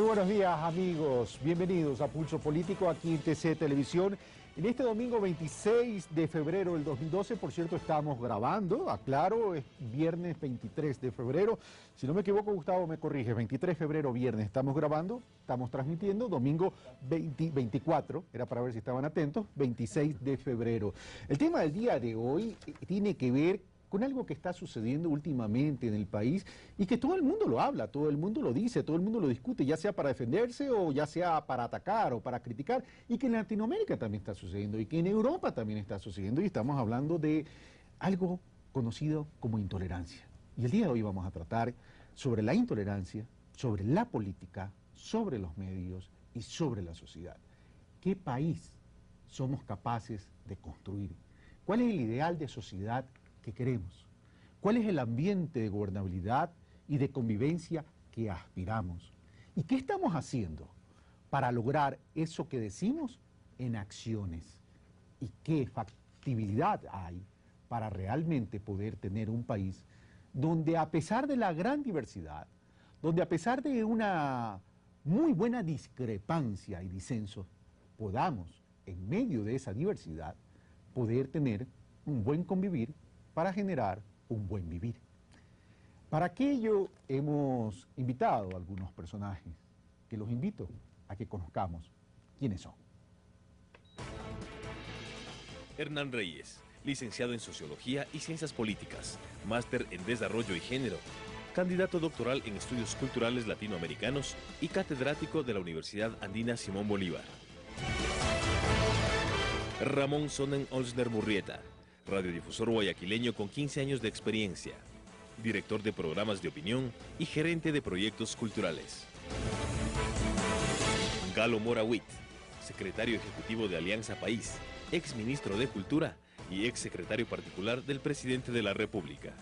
buenos días, amigos. Bienvenidos a Pulso Político aquí en TC Televisión. En este domingo 26 de febrero del 2012, por cierto, estamos grabando, aclaro, es viernes 23 de febrero. Si no me equivoco, Gustavo me corrige, 23 de febrero, viernes, estamos grabando, estamos transmitiendo, domingo 24, era para ver si estaban atentos, 26 de febrero. El tema del día de hoy tiene que ver con algo que está sucediendo últimamente en el país y que todo el mundo lo habla, todo el mundo lo dice, todo el mundo lo discute, ya sea para defenderse o ya sea para atacar o para criticar, y que en Latinoamérica también está sucediendo y que en Europa también está sucediendo, y estamos hablando de algo conocido como intolerancia. Y el día de hoy vamos a tratar sobre la intolerancia, sobre la política, sobre los medios y sobre la sociedad. ¿Qué país somos capaces de construir? ¿Cuál es el ideal de sociedad que queremos? ¿Cuál es el ambiente de gobernabilidad y de convivencia que aspiramos? ¿Y qué estamos haciendo para lograr eso que decimos en acciones? ¿Y qué factibilidad hay para realmente poder tener un país donde, a pesar de la gran diversidad, donde a pesar de una muy buena discrepancia y disenso, podamos, en medio de esa diversidad, poder tener un buen convivir para generar un buen vivir? Para aquello hemos invitado a algunos personajes que los invito a que conozcamos quiénes son. Hernán Reyes, licenciado en Sociología y Ciencias Políticas, máster en Desarrollo y Género, candidato doctoral en Estudios Culturales Latinoamericanos y catedrático de la Universidad Andina Simón Bolívar. Ramón Sonnen-Olsner Murrieta, radiodifusor guayaquileño con 15 años de experiencia, director de programas de opinión y gerente de proyectos culturales. Galo Mora Witt, secretario ejecutivo de Alianza País, ex ministro de Cultura y ex secretario particular del presidente de la República.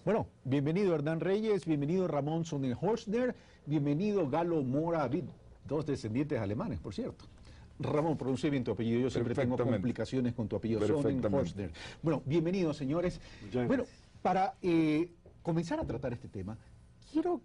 Bueno, bienvenido Hernán Reyes, bienvenido Ramón Sonnen-Olsner, bienvenido Galo Mora Witt, dos descendientes alemanes, por cierto. Ramón, pronuncié bien tu apellido, yo siempre tengo complicaciones con tu apellido, Sonnen-Olsner. Bueno, bienvenidos, señores. Bueno, para comenzar a tratar este tema, quiero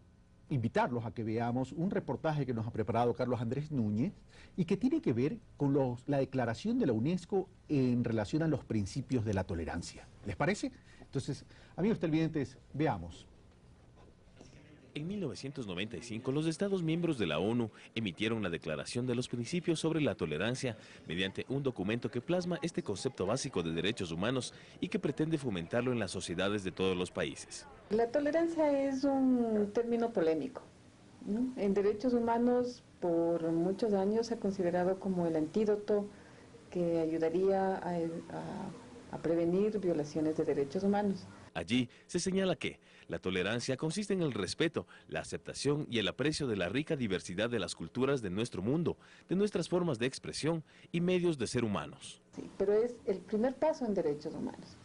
invitarlos a que veamos un reportaje que nos ha preparado Carlos Andrés Núñez y que tiene que ver con la declaración de la UNESCO en relación a los principios de la tolerancia. ¿Les parece? Entonces, amigos televidentes, veamos. En 1995, los Estados miembros de la ONU emitieron la Declaración de los Principios sobre la Tolerancia mediante un documento que plasma este concepto básico de derechos humanos y que pretende fomentarlo en las sociedades de todos los países. La tolerancia es un término polémico, ¿no? En derechos humanos, por muchos años se ha considerado como el antídoto que ayudaría a prevenir violaciones de derechos humanos. Allí se señala que la tolerancia consiste en el respeto, la aceptación y el aprecio de la rica diversidad de las culturas de nuestro mundo, de nuestras formas de expresión y medios de ser humanos. Sí, pero es el primer paso en derechos humanos,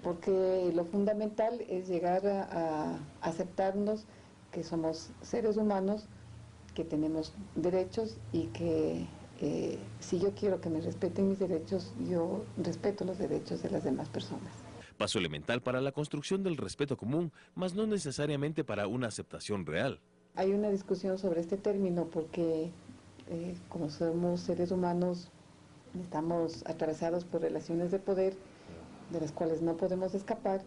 porque lo fundamental es llegar a aceptarnos que somos seres humanos, que tenemos derechos y que si yo quiero que me respeten mis derechos, yo respeto los derechos de las demás personas. Paso elemental para la construcción del respeto común, mas no necesariamente para una aceptación real. Hay una discusión sobre este término porque como somos seres humanos, estamos atravesados por relaciones de poder de las cuales no podemos escapar.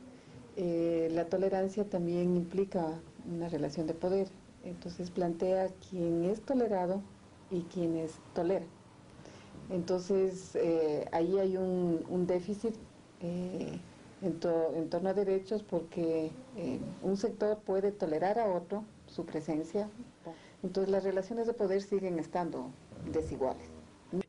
La tolerancia también implica una relación de poder, entonces plantea quién es tolerado y quién es tolera. Entonces ahí hay un déficit en torno a derechos, porque un sector puede tolerar a otro su presencia, entonces las relaciones de poder siguen estando desiguales.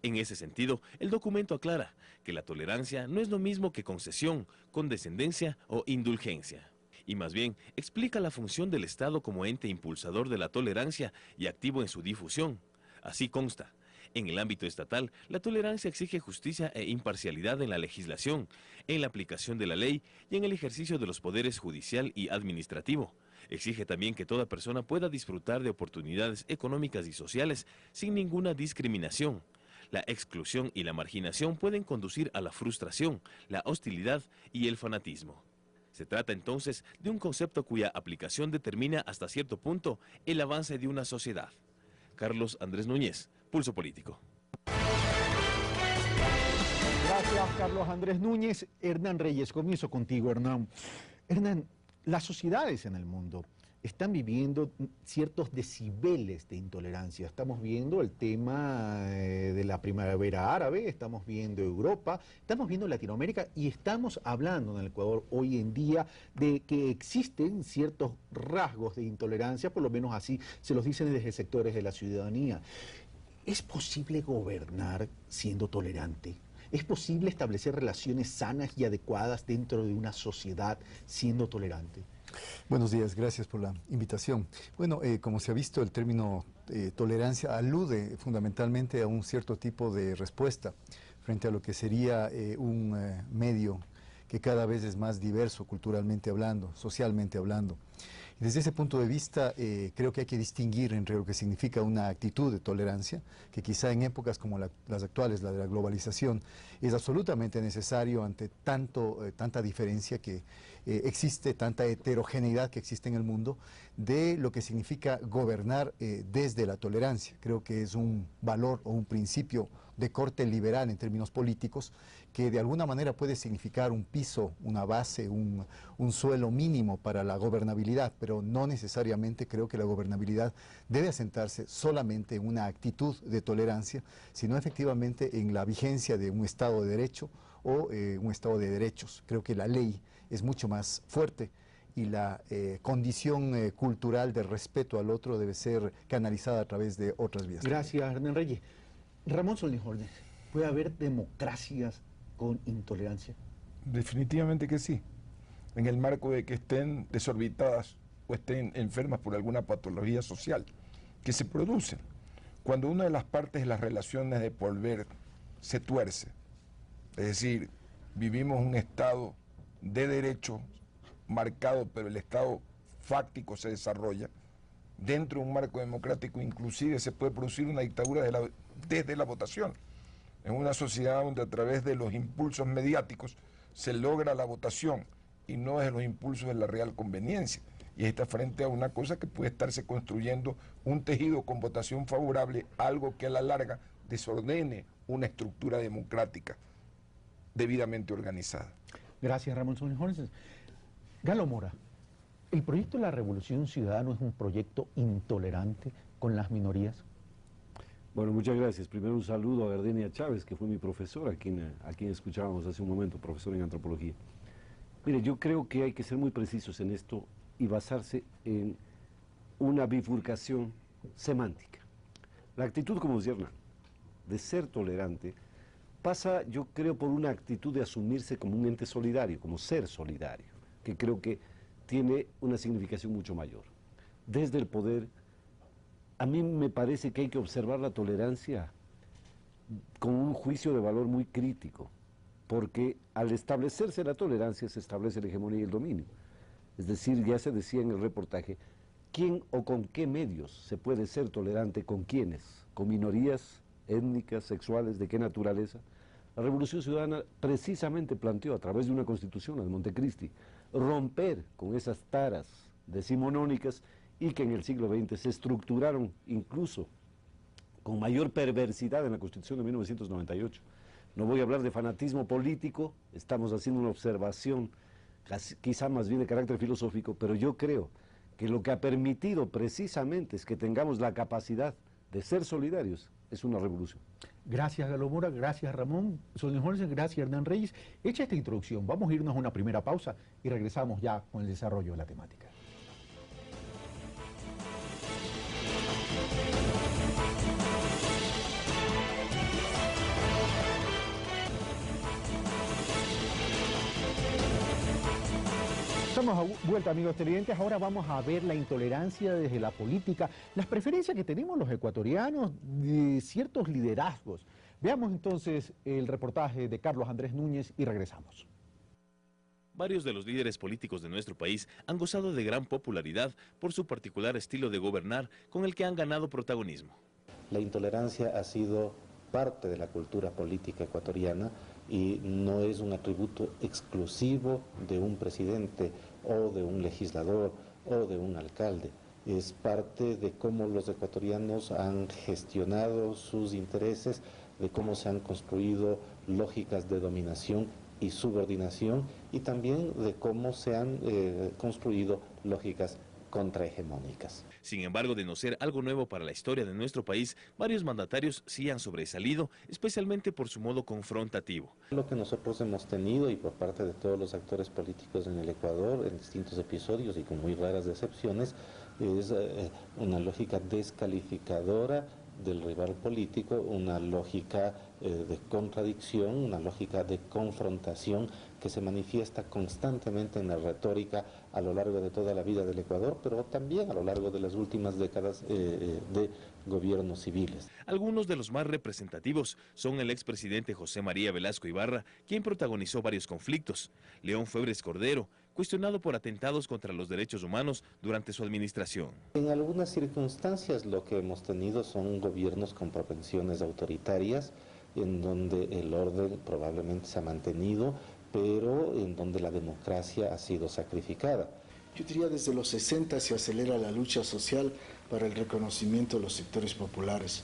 En ese sentido, el documento aclara que la tolerancia no es lo mismo que concesión, condescendencia o indulgencia, y más bien explica la función del Estado como ente impulsador de la tolerancia y activo en su difusión. Así consta. En el ámbito estatal, la tolerancia exige justicia e imparcialidad en la legislación, en la aplicación de la ley y en el ejercicio de los poderes judicial y administrativo. Exige también que toda persona pueda disfrutar de oportunidades económicas y sociales sin ninguna discriminación. La exclusión y la marginación pueden conducir a la frustración, la hostilidad y el fanatismo. Se trata entonces de un concepto cuya aplicación determina hasta cierto punto el avance de una sociedad. Carlos Andrés Núñez, Pulso Político. Gracias, Carlos Andrés Núñez. Hernán Reyes, comienzo contigo, Hernán. Hernán, las sociedades en el mundo están viviendo ciertos decibeles de intolerancia. Estamos viendo el tema de la primavera árabe, estamos viendo Europa, estamos viendo Latinoamérica y estamos hablando en el Ecuador hoy en día de que existen ciertos rasgos de intolerancia, por lo menos así se los dicen desde sectores de la ciudadanía. ¿Es posible gobernar siendo tolerante? ¿Es posible establecer relaciones sanas y adecuadas dentro de una sociedad siendo tolerante? Buenos días, gracias por la invitación. Bueno, como se ha visto, el término tolerancia alude fundamentalmente a un cierto tipo de respuesta frente a lo que sería un medio que cada vez es más diverso culturalmente hablando, socialmente hablando. Y desde ese punto de vista, creo que hay que distinguir entre lo que significa una actitud de tolerancia, que quizá en épocas como las actuales, la de la globalización, es absolutamente necesario ante tanta diferencia que existe, tanta heterogeneidad que existe en el mundo, de lo que significa gobernar desde la tolerancia. Creo que es un valor o un principio de corte liberal en términos políticos, que de alguna manera puede significar un piso, una base, un suelo mínimo para la gobernabilidad, pero no necesariamente creo que la gobernabilidad debe asentarse solamente en una actitud de tolerancia, sino efectivamente en la vigencia de un Estado de Derecho o un Estado de derechos. Creo que la ley es mucho más fuerte y la condición cultural de respeto al otro debe ser canalizada a través de otras vías. Gracias, Hernán Reyes. Ramón Solnejornes, ¿puede haber democracias con intolerancia? Definitivamente que sí, en el marco de que estén desorbitadas o estén enfermas por alguna patología social que se producen. Cuando una de las partes de las relaciones de poder se tuerce, es decir, vivimos un estado de derecho marcado, pero el estado fáctico se desarrolla, dentro de un marco democrático inclusive se puede producir una dictadura desde la votación. En una sociedad donde a través de los impulsos mediáticos se logra la votación y no desde los impulsos de la real conveniencia. Y está frente a una cosa que puede estarse construyendo un tejido con votación favorable, algo que a la larga desordene una estructura democrática debidamente organizada. Gracias, Ramón Solnejornes. Galo Mora, ¿el proyecto de la Revolución Ciudadana es un proyecto intolerante con las minorías? Bueno, muchas gracias. Primero un saludo a Gardenia Chávez, que fue mi profesor, a quien escuchábamos hace un momento, profesor en antropología. Mire, yo creo que hay que ser muy precisos en esto y basarse en una bifurcación semántica. La actitud, como decía Hernán, de ser tolerante, pasa, yo creo, por una actitud de asumirse como un ente solidario, como ser solidario, que creo que tiene una significación mucho mayor. Desde el poder, a mí me parece que hay que observar la tolerancia con un juicio de valor muy crítico, porque al establecerse la tolerancia se establece la hegemonía y el dominio. Es decir, ya se decía en el reportaje, ¿quién o con qué medios se puede ser tolerante con quiénes? ¿Con minorías étnicas, sexuales, de qué naturaleza? La Revolución Ciudadana precisamente planteó a través de una constitución, la de Montecristi, romper con esas taras decimonónicas y que en el siglo XX se estructuraron incluso con mayor perversidad en la Constitución de 1998. No voy a hablar de fanatismo político, estamos haciendo una observación quizá más bien de carácter filosófico, pero yo creo que lo que ha permitido precisamente es que tengamos la capacidad de ser solidarios, es una revolución. Gracias, Galo Mora, gracias, Ramón Solnejornes, gracias, Hernán Reyes. Hecha esta introducción, vamos a irnos a una primera pausa y regresamos ya con el desarrollo de la temática. Estamos a vuelta, amigos televidentes. Ahora vamos a ver la intolerancia desde la política, las preferencias que tenemos los ecuatorianos de ciertos liderazgos. Veamos entonces el reportaje de Carlos Andrés Núñez y regresamos. Varios de los líderes políticos de nuestro país han gozado de gran popularidad por su particular estilo de gobernar con el que han ganado protagonismo. La intolerancia ha sido parte de la cultura política ecuatoriana y no es un atributo exclusivo de un presidente o de un legislador o de un alcalde. Es parte de cómo los ecuatorianos han gestionado sus intereses, de cómo se han construido lógicas de dominación y subordinación, y también de cómo se han construido lógicas contrahegemónicas. Sin embargo, de no ser algo nuevo para la historia de nuestro país, varios mandatarios sí han sobresalido, especialmente por su modo confrontativo. Lo que nosotros hemos tenido, y por parte de todos los actores políticos en el Ecuador, en distintos episodios y con muy raras excepciones, es una lógica descalificadora del rival político, una lógica de contradicción, una lógica de confrontación que se manifiesta constantemente en la retórica a lo largo de toda la vida del Ecuador, pero también a lo largo de las últimas décadas de gobiernos civiles. Algunos de los más representativos son el expresidente José María Velasco Ibarra, quien protagonizó varios conflictos, León Febres Cordero, cuestionado por atentados contra los derechos humanos durante su administración. En algunas circunstancias lo que hemos tenido son gobiernos con propensiones autoritarias, en donde el orden probablemente se ha mantenido, pero en donde la democracia ha sido sacrificada. Yo diría desde los 60 se acelera la lucha social para el reconocimiento de los sectores populares.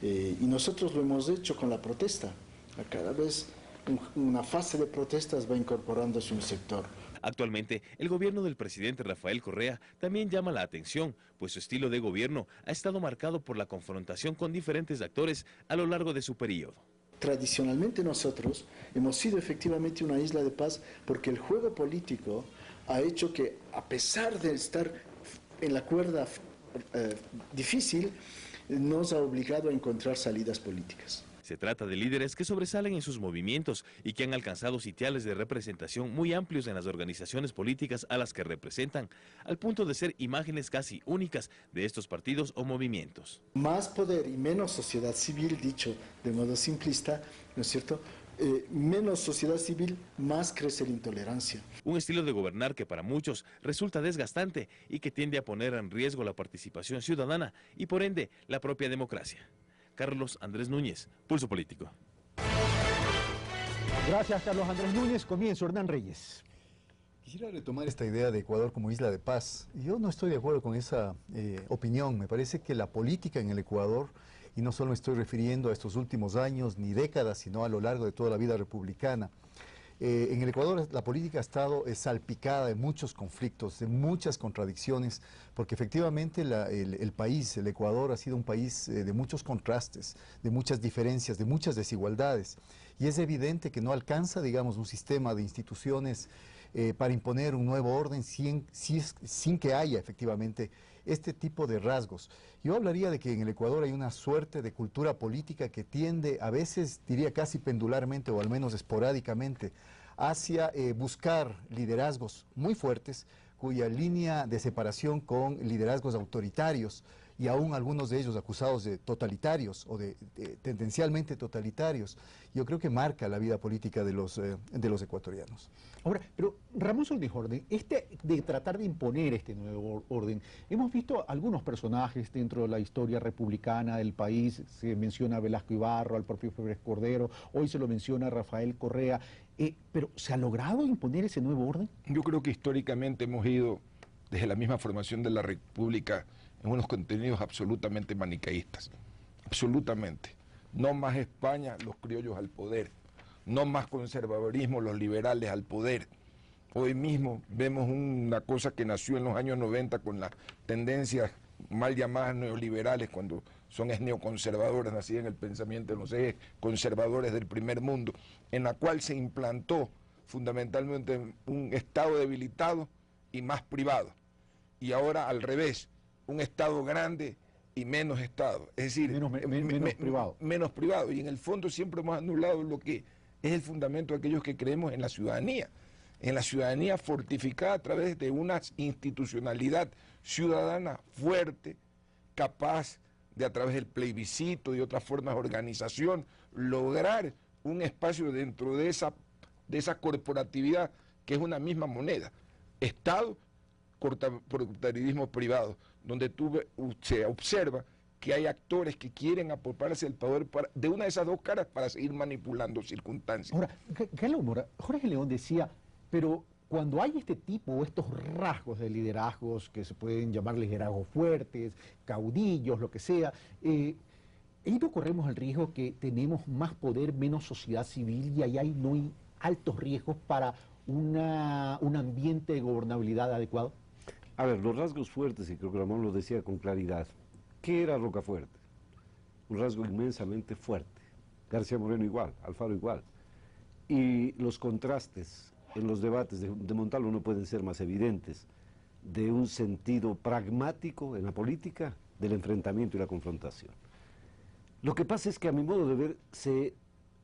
Y nosotros lo hemos hecho con la protesta. Cada vez una fase de protestas va incorporándose un sector. Actualmente, el gobierno del presidente Rafael Correa también llama la atención, pues su estilo de gobierno ha estado marcado por la confrontación con diferentes actores a lo largo de su periodo. Tradicionalmente nosotros hemos sido efectivamente una isla de paz porque el juego político ha hecho que, a pesar de estar en la cuerda difícil, nos ha obligado a encontrar salidas políticas. Se trata de líderes que sobresalen en sus movimientos y que han alcanzado sitiales de representación muy amplios en las organizaciones políticas a las que representan, al punto de ser imágenes casi únicas de estos partidos o movimientos. Más poder y menos sociedad civil, dicho de modo simplista, ¿no es cierto? Menos sociedad civil, más crece la intolerancia. Un estilo de gobernar que para muchos resulta desgastante y que tiende a poner en riesgo la participación ciudadana y por ende la propia democracia. Carlos Andrés Núñez, Pulso Político. Gracias, Carlos Andrés Núñez. Comienzo, Hernán Reyes. Quisiera retomar esta idea de Ecuador como isla de paz. Yo no estoy de acuerdo con esa opinión. Me parece que la política en el Ecuador, y no solo me estoy refiriendo a estos últimos años ni décadas, sino a lo largo de toda la vida republicana, en el Ecuador la política ha estado salpicada de muchos conflictos, de muchas contradicciones, porque efectivamente el país, el Ecuador, ha sido un país de muchos contrastes, de muchas diferencias, de muchas desigualdades. Y es evidente que no alcanza, digamos, un sistema de instituciones para imponer un nuevo orden sin que haya efectivamente este tipo de rasgos. Yo hablaría de que en el Ecuador hay una suerte de cultura política que tiende, a veces diría casi pendularmente o al menos esporádicamente, hacia buscar liderazgos muy fuertes, cuya línea de separación con liderazgos autoritarios y aún algunos de ellos acusados de totalitarios o de tendencialmente totalitarios, yo creo que marca la vida política de los ecuatorianos. Ahora, pero Ramón Soldijorden, de tratar de imponer este nuevo orden, hemos visto algunos personajes dentro de la historia republicana del país, se menciona a Velasco Ibarra, al propio Febres Cordero, hoy se lo menciona a Rafael Correa, pero ¿se ha logrado imponer ese nuevo orden? Yo creo que históricamente hemos ido, desde la misma formación de la República, en unos contenidos absolutamente maniqueístas, absolutamente. No más España, los criollos al poder, no más conservadorismo, los liberales al poder. Hoy mismo vemos una cosa que nació en los años 90 con las tendencias mal llamadas neoliberales, cuando son neoconservadoras, nacidas en el pensamiento de los ejes conservadores del primer mundo, en la cual se implantó fundamentalmente un Estado debilitado y más privado. Y ahora al revés, un Estado grande y menos Estado, es decir, menos privado. Menos privado. Y en el fondo siempre hemos anulado lo que es el fundamento de aquellos que creemos en la ciudadanía fortificada a través de una institucionalidad ciudadana fuerte, capaz de a través del plebiscito y otras formas de organización, lograr un espacio dentro de esa corporatividad que es una misma moneda, Estado, corporativismo privado, donde se observa que hay actores que quieren apropiarse del poder de una de esas dos caras para seguir manipulando circunstancias. Ahora, Galo Mora, Jorge León decía, pero cuando hay este tipo o estos rasgos de liderazgos que se pueden llamar liderazgos fuertes, caudillos, lo que sea, no corremos el riesgo que tenemos más poder, menos sociedad civil y ahí no hay altos riesgos para un ambiente de gobernabilidad adecuado. A ver, los rasgos fuertes, y creo que Ramón lo decía con claridad. ¿Qué era Rocafuerte? Un rasgo inmensamente fuerte. García Moreno igual, Alfaro igual. Y los contrastes en los debates de Montalvo no pueden ser más evidentes de un sentido pragmático en la política, del enfrentamiento y la confrontación. Lo que pasa es que a mi modo de ver se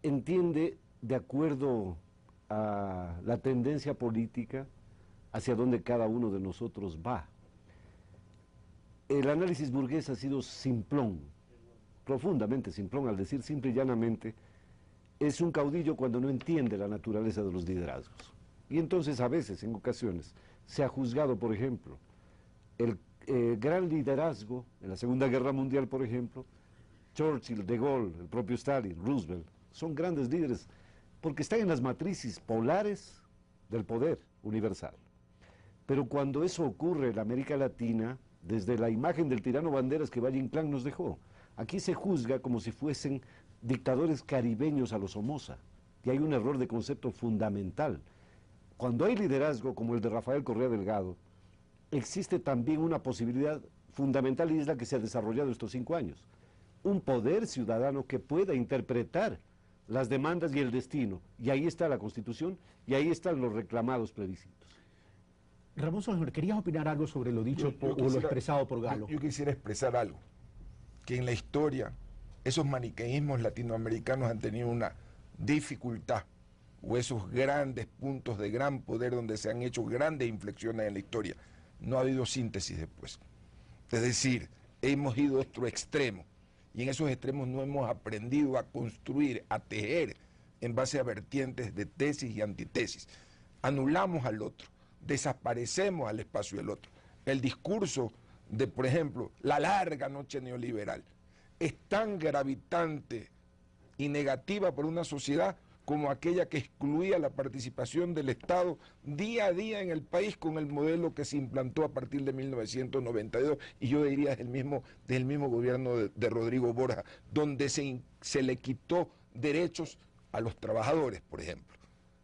entiende de acuerdo a la tendencia política hacia donde cada uno de nosotros va. El análisis burgués ha sido simplón, profundamente simplón, al decir simple y llanamente, es un caudillo cuando no entiende la naturaleza de los liderazgos. Y entonces a veces, en ocasiones, se ha juzgado, por ejemplo, el gran liderazgo en la Segunda Guerra Mundial, por ejemplo, Churchill, De Gaulle, el propio Stalin, Roosevelt, son grandes líderes porque están en las matrices polares del poder universal. Pero cuando eso ocurre en América Latina, desde la imagen del tirano Banderas que Valle Inclán nos dejó, aquí se juzga como si fuesen dictadores caribeños a los Somoza, y hay un error de concepto fundamental. Cuando hay liderazgo como el de Rafael Correa Delgado, existe también una posibilidad fundamental y es la que se ha desarrollado estos 5 años. Un poder ciudadano que pueda interpretar las demandas y el destino, y ahí está la Constitución, y ahí están los reclamados plebiscitos. Ramón Soler, ¿querías opinar algo sobre lo dicho o lo expresado por Galo? Yo quisiera expresar algo, que en la historia esos maniqueísmos latinoamericanos han tenido una dificultad, o esos grandes puntos de gran poder donde se han hecho grandes inflexiones en la historia. No ha habido síntesis después. Es decir, hemos ido a otro extremo, y en esos extremos no hemos aprendido a construir, a tejer en base a vertientes de tesis y antitesis. Anulamos al otro, desaparecemos al espacio del otro. El discurso de, por ejemplo, la larga noche neoliberal es tan gravitante y negativa por una sociedad como aquella que excluía la participación del Estado día a día en el país con el modelo que se implantó a partir de 1992, y yo diría del mismo gobierno de Rodrigo Borja, donde se le quitó derechos a los trabajadores, por ejemplo,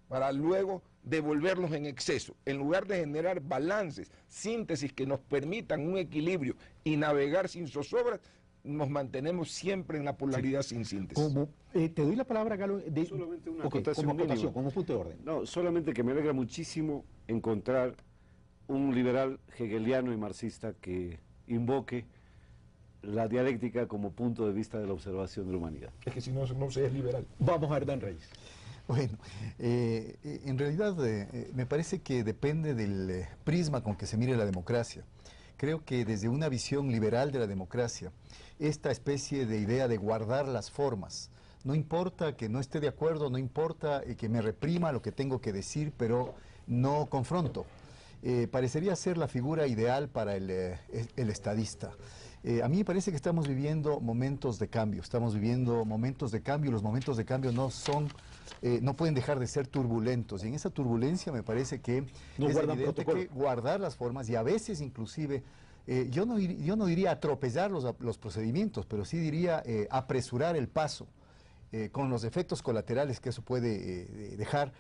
para luego devolverlos en exceso, en lugar de generar balances, síntesis que nos permitan un equilibrio y navegar sin zozobras. Nos mantenemos siempre en la polaridad sin síntesis. Te doy la palabra, Galo. Solamente una acotación, como punto de orden. No, solamente que me alegra muchísimo encontrar un liberal hegeliano y marxista que invoque la dialéctica como punto de vista de la observación de la humanidad. Es que si no se es liberal. Vamos a ver, Dan Reyes. Bueno, en realidad me parece que depende del prisma con que se mire la democracia. Creo que desde una visión liberal de la democracia, esta especie de idea de guardar las formas, no importa que no esté de acuerdo, no importa que me reprima lo que tengo que decir, pero no confronto, parecería ser la figura ideal para el estadista. A mí me parece que estamos viviendo momentos de cambio, los momentos de cambio no pueden dejar de ser turbulentos, y en esa turbulencia me parece que es evidente que guardar las formas y a veces inclusive, yo no diría atropellar los procedimientos, pero sí diría apresurar el paso, con los efectos colaterales que eso puede dejar,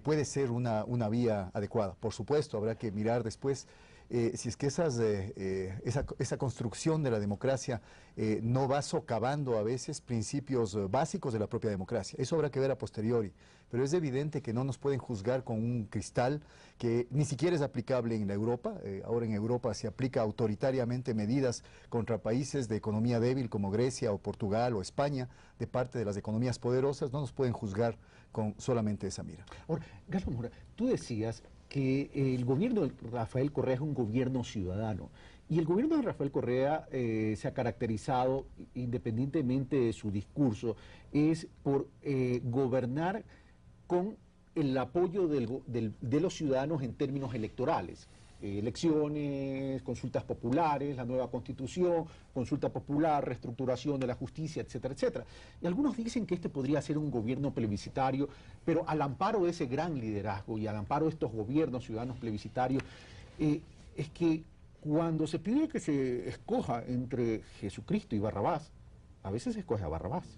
puede ser una vía adecuada. Por supuesto, habrá que mirar después si es que esa construcción de la democracia no va socavando a veces principios básicos de la propia democracia. Eso habrá que ver a posteriori, pero es evidente que no nos pueden juzgar con un cristal que ni siquiera es aplicable en la Europa. Ahora en Europa se aplica autoritariamente medidas contra países de economía débil como Grecia o Portugal o España, de parte de las economías poderosas. No nos pueden juzgar con solamente esa mira. Ahora, Galo Mora, tú decías que el gobierno de Rafael Correa es un gobierno ciudadano, y el gobierno de Rafael Correa se ha caracterizado, independientemente de su discurso, es por gobernar con el apoyo de los ciudadanos en términos electorales. elecciones, consultas populares, la nueva constitución, consulta popular, reestructuración de la justicia, etcétera, etcétera. Y algunos dicen que este podría ser un gobierno plebiscitario, pero al amparo de ese gran liderazgo y al amparo de estos gobiernos ciudadanos plebiscitarios, es que cuando se pide que se escoja entre Jesucristo y Barrabás, a veces se escoge a Barrabás.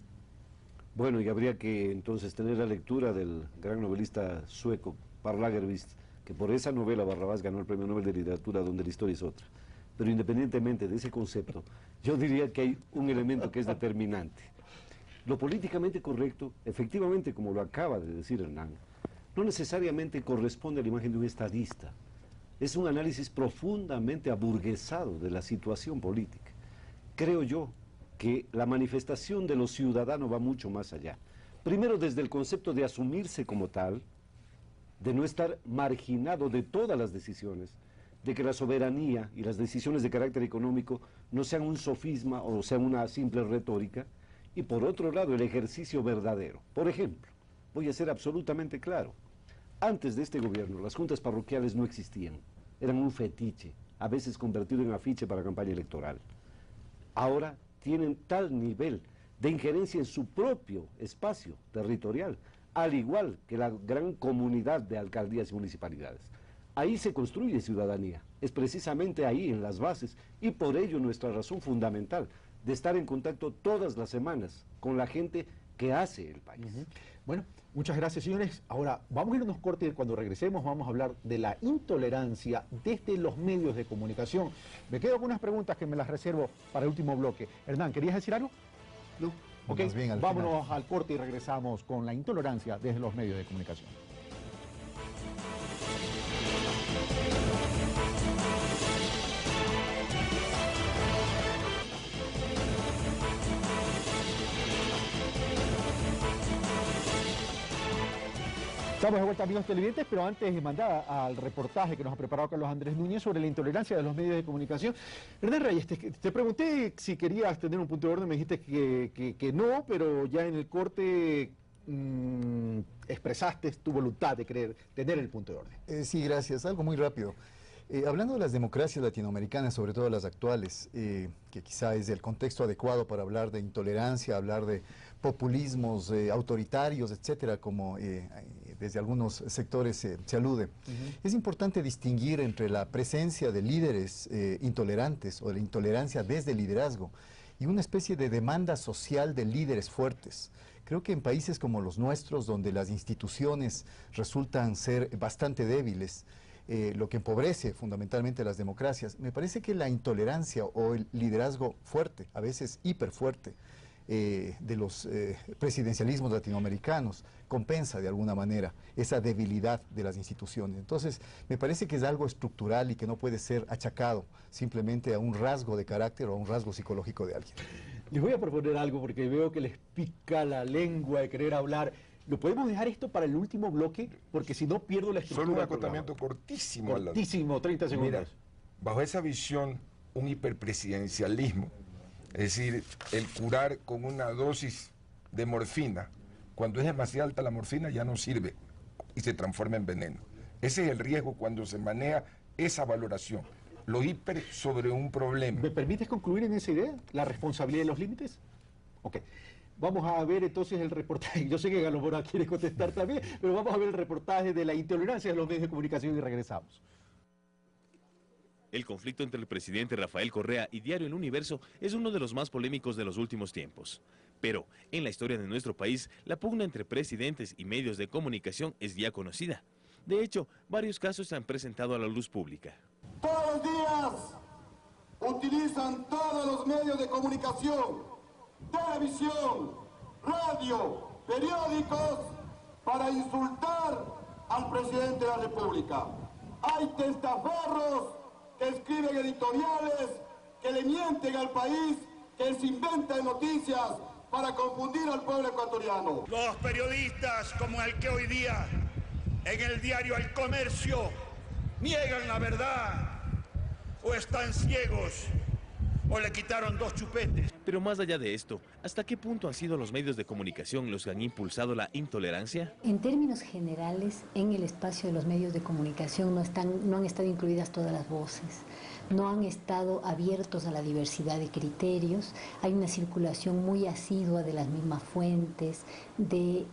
Bueno, y habría que entonces tener la lectura del gran novelista sueco, Per Lagerkvist, que por esa novela Barrabás ganó el Premio Nobel de Literatura, donde la historia es otra. Pero independientemente de ese concepto, yo diría que hay un elemento que es determinante. Lo políticamente correcto, efectivamente, como lo acaba de decir Hernán, no necesariamente corresponde a la imagen de un estadista. Es un análisis profundamente aburguesado de la situación política. Creo yo que la manifestación de los ciudadanos va mucho más allá. Primero, desde el concepto de asumirse como tal, de no estar marginado de todas las decisiones, de que la soberanía y las decisiones de carácter económico no sean un sofisma o sean una simple retórica, y por otro lado, el ejercicio verdadero. Por ejemplo, voy a ser absolutamente claro, antes de este gobierno, las juntas parroquiales no existían, eran un fetiche, a veces convertido en afiche para campaña electoral. Ahora tienen tal nivel de injerencia en su propio espacio territorial, al igual que la gran comunidad de alcaldías y municipalidades. Ahí se construye ciudadanía, es precisamente ahí, en las bases, y por ello nuestra razón fundamental de estar en contacto todas las semanas con la gente que hace el país. Bueno, muchas gracias, señores. Ahora, vamos a ir a unos cortes y cuando regresemos vamos a hablar de la intolerancia desde los medios de comunicación. Me quedo con unas preguntas que me las reservo para el último bloque. Hernán, ¿querías decir algo? No. Ok, vámonos al corte y regresamos con la intolerancia desde los medios de comunicación. Estamos de vuelta, amigos televidentes, pero antes de mandar al reportaje que nos ha preparado Carlos Andrés Núñez sobre la intolerancia de los medios de comunicación. Hernán Reyes, te pregunté si querías tener un punto de orden, me dijiste que no, pero ya en el corte expresaste tu voluntad de querer tener el punto de orden. Sí, gracias. Algo muy rápido. Hablando de las democracias latinoamericanas, sobre todo las actuales, que quizá es el contexto adecuado para hablar de intolerancia, hablar de populismos autoritarios, etcétera, como desde algunos sectores se alude. Es importante distinguir entre la presencia de líderes intolerantes o la intolerancia desde el liderazgo y una especie de demanda social de líderes fuertes. Creo que en países como los nuestros, donde las instituciones resultan ser bastante débiles, lo que empobrece fundamentalmente las democracias, me parece que la intolerancia o el liderazgo fuerte, a veces hiperfuerte, de los presidencialismos latinoamericanos, compensa de alguna manera esa debilidad de las instituciones. Entonces, me parece que es algo estructural y que no puede ser achacado simplemente a un rasgo de carácter o a un rasgo psicológico de alguien. Les voy a proponer algo porque veo que les pica la lengua de querer hablar. ¿Lo podemos dejar esto para el último bloque? Porque si no pierdo la estructura. Solo un acotamiento cortísimo. Cortísimo, 30 segundos. Mira, bajo esa visión, un hiperpresidencialismo, es decir, el curar con una dosis de morfina, cuando es demasiado alta la morfina ya no sirve y se transforma en veneno. Ese es el riesgo cuando se maneja esa valoración. Lo hiper sobre un problema. ¿Me permites concluir en esa idea? ¿La responsabilidad de los límites? Ok. Vamos a ver entonces el reportaje. Yo sé que Galo Mora quiere contestar también, pero vamos a ver el reportaje de la intolerancia de los medios de comunicación y regresamos. El conflicto entre el presidente Rafael Correa y Diario El Universo es uno de los más polémicos de los últimos tiempos. Pero en la historia de nuestro país, la pugna entre presidentes y medios de comunicación es ya conocida. De hecho, varios casos se han presentado a la luz pública. Todos los días utilizan todos los medios de comunicación, televisión, radio, periódicos, para insultar al presidente de la República. Hay testaferros que escriben editoriales, que le mienten al país, que se inventan noticias para confundir al pueblo ecuatoriano. Los periodistas como el que hoy día en el diario El Comercio niegan la verdad o están ciegos o le quitaron 2 chupetes. Pero más allá de esto, ¿hasta qué punto han sido los medios de comunicación los que han impulsado la intolerancia? En términos generales, en el espacio de los medios de comunicación no han estado incluidas todas las voces, no han estado abiertos a la diversidad de criterios, hay una circulación muy asidua de las mismas fuentes, de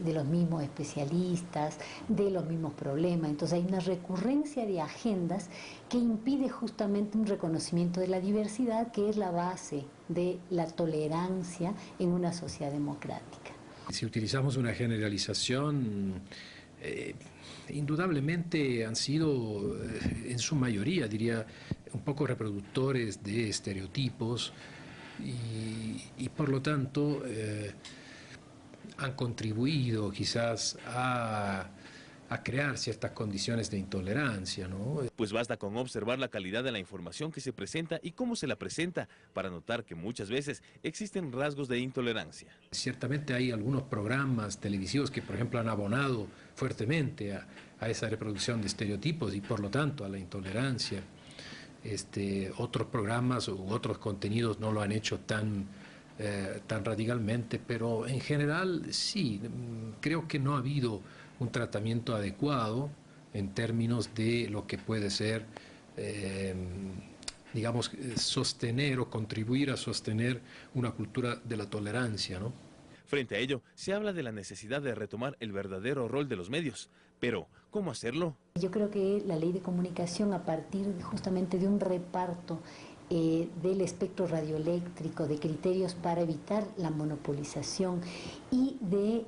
los mismos especialistas, de los mismos problemas. Entonces hay una recurrencia de agendas que impide justamente un reconocimiento de la diversidad, que es la base de la tolerancia en una sociedad democrática. Si utilizamos una generalización, indudablemente han sido, en su mayoría, diría, un poco reproductores de estereotipos y por lo tanto han contribuido quizás a crear ciertas condiciones de intolerancia, ¿no? Pues basta con observar la calidad de la información que se presenta y cómo se la presenta para notar que muchas veces existen rasgos de intolerancia. Ciertamente hay algunos programas televisivos que, por ejemplo, han abonado fuertemente a esa reproducción de estereotipos y, por lo tanto, a la intolerancia. Otros programas u otros contenidos no lo han hecho tan radicalmente, pero en general sí, creo que no ha habido un tratamiento adecuado en términos de lo que puede ser, digamos, sostener o contribuir a sostener una cultura de la tolerancia, ¿no? Frente a ello, se habla de la necesidad de retomar el verdadero rol de los medios. Pero, ¿cómo hacerlo? Yo creo que la ley de comunicación, a partir justamente de un reparto del espectro radioeléctrico, de criterios para evitar la monopolización y de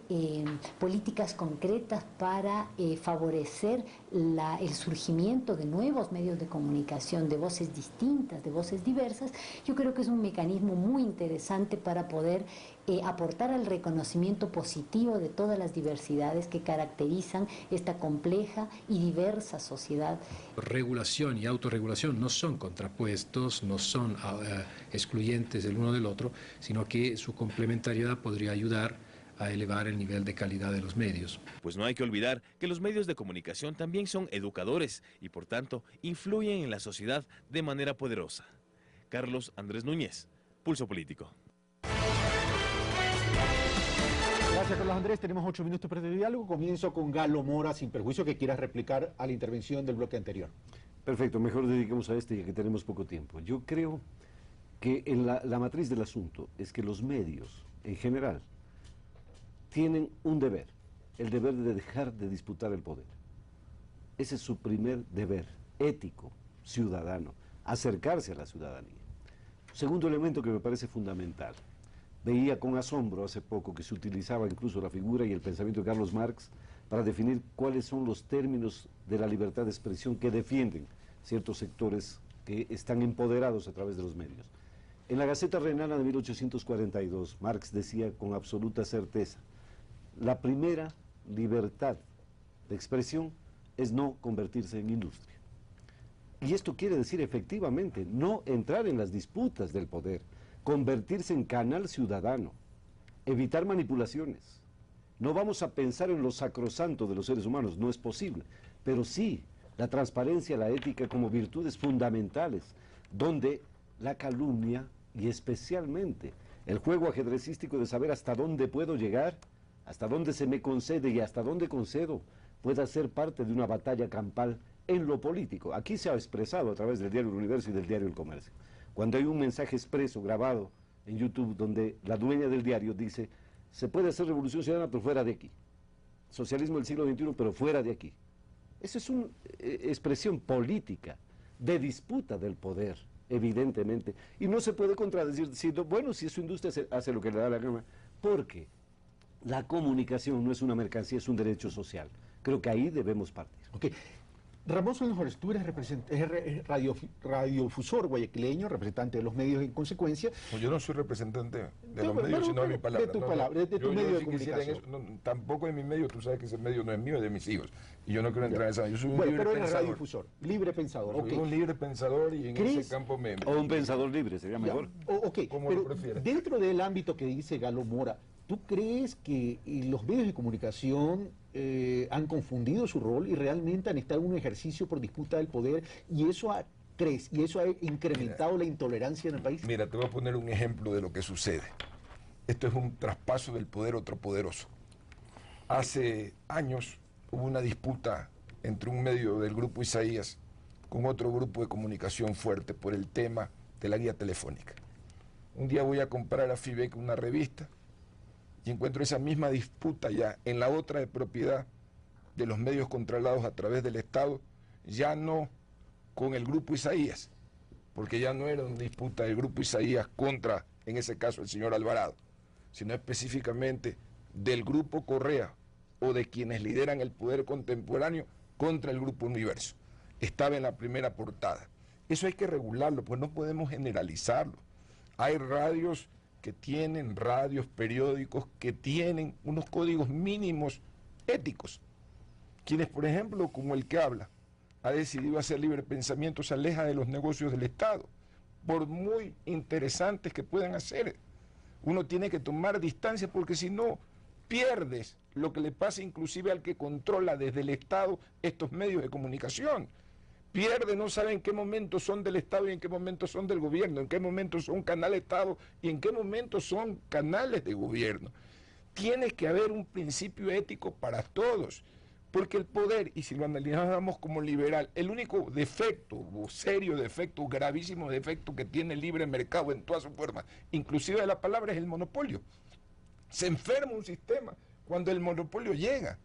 políticas concretas para favorecer el surgimiento de nuevos medios de comunicación, de voces distintas, de voces diversas, yo creo que es un mecanismo muy interesante para poder aportar al reconocimiento positivo de todas las diversidades que caracterizan esta compleja y diversa sociedad. Regulación y autorregulación no son contrapuestos, no son excluyentes del uno del otro, sino que su complementariedad podría ayudar a elevar el nivel de calidad de los medios. Pues no hay que olvidar que los medios de comunicación también son educadores y por tanto influyen en la sociedad de manera poderosa. Carlos Andrés Núñez, Pulso Político. Gracias, Carlos Andrés. Tenemos 8 minutos para el diálogo. Comienzo con Galo Mora, sin perjuicio que quieras replicar a la intervención del bloque anterior. Perfecto, mejor dediquemos a este ya que tenemos poco tiempo. Yo creo que la matriz del asunto es que los medios, en general, tienen un deber, el deber de dejar de disputar el poder. Ese es su primer deber, ético, ciudadano, acercarse a la ciudadanía. Segundo elemento que me parece fundamental. Veía con asombro hace poco que se utilizaba incluso la figura y el pensamiento de Carlos Marx para definir cuáles son los términos de la libertad de expresión que defienden ciertos sectores que están empoderados a través de los medios. En la Gaceta Renana de 1842, Marx decía con absoluta certeza: la primera libertad de expresión es no convertirse en industria. Y esto quiere decir efectivamente no entrar en las disputas del poder, convertirse en canal ciudadano, evitar manipulaciones. No vamos a pensar en lo sacrosanto de los seres humanos, no es posible, pero sí la transparencia, la ética como virtudes fundamentales, donde la calumnia y especialmente el juego ajedrecístico de saber hasta dónde puedo llegar, hasta dónde se me concede y hasta dónde concedo, pueda ser parte de una batalla campal en lo político. Aquí se ha expresado a través del diario El Universo y del diario El Comercio. Cuando hay un mensaje expreso, grabado en YouTube, donde la dueña del diario dice: se puede hacer revolución ciudadana pero fuera de aquí. Socialismo del siglo XXI pero fuera de aquí. Esa es una expresión política de disputa del poder, evidentemente. Y no se puede contradecir diciendo, bueno, si su industria hace lo que le da la gana, porque la comunicación no es una mercancía, es un derecho social. Creo que ahí debemos partir. Okay. Ramón Flores, tú eres radiodifusor guayaquileño, representante de los medios en consecuencia. No, yo no soy representante de los medios, sino de mi palabra. De tu palabra, de tu medio de comunicación. Tampoco de mi medio, tú sabes que ese medio no es mío, es de mis hijos. Y yo no quiero entrar en esa. Yo soy un libre pero eres pensador. radiodifusor, libre pensador. Soy un libre pensador y en ese campo me... O un pensador libre, sería mejor. ¿Cómo lo prefieres? Dentro del ámbito que dice Galo Mora, ¿tú crees que los medios de comunicación han confundido su rol y realmente han estado en un ejercicio por disputa del poder y eso ha crees? ¿Y eso ha incrementado la intolerancia en el país? Mira, te voy a poner un ejemplo de lo que sucede. Esto es un traspaso del poder a otro poderoso. Hace años hubo una disputa entre un medio del Grupo Isaías con otro grupo de comunicación fuerte por el tema de la guía telefónica. Un día voy a comprar a FIBEC una revista y encuentro esa misma disputa ya en la otra de propiedad de los medios controlados a través del Estado, ya no con el Grupo Isaías, porque ya no era una disputa del Grupo Isaías contra, en ese caso, el señor Alvarado, sino específicamente del Grupo Correa o de quienes lideran el poder contemporáneo contra el Grupo Universo. Estaba en la primera portada. Eso hay que regularlo, pues no podemos generalizarlo. Hay radios que tienen, periódicos que tienen unos códigos mínimos éticos. Quienes, por ejemplo, como el que habla, ha decidido hacer libre pensamiento, se aleja de los negocios del Estado, por muy interesantes que puedan hacer. Uno tiene que tomar distancia porque si no, pierdes lo que le pasa inclusive al que controla desde el Estado estos medios de comunicación. Pierde, no sabe en qué momento son del Estado y en qué momento son del gobierno, en qué momento son canal Estado y en qué momento son canales de gobierno. Tiene que haber un principio ético para todos, porque el poder, y si lo analizamos como liberal, el único defecto, o serio defecto, gravísimo defecto que tiene el libre mercado en toda su forma, inclusive de la palabra, es el monopolio. Se enferma un sistema cuando el monopolio llega.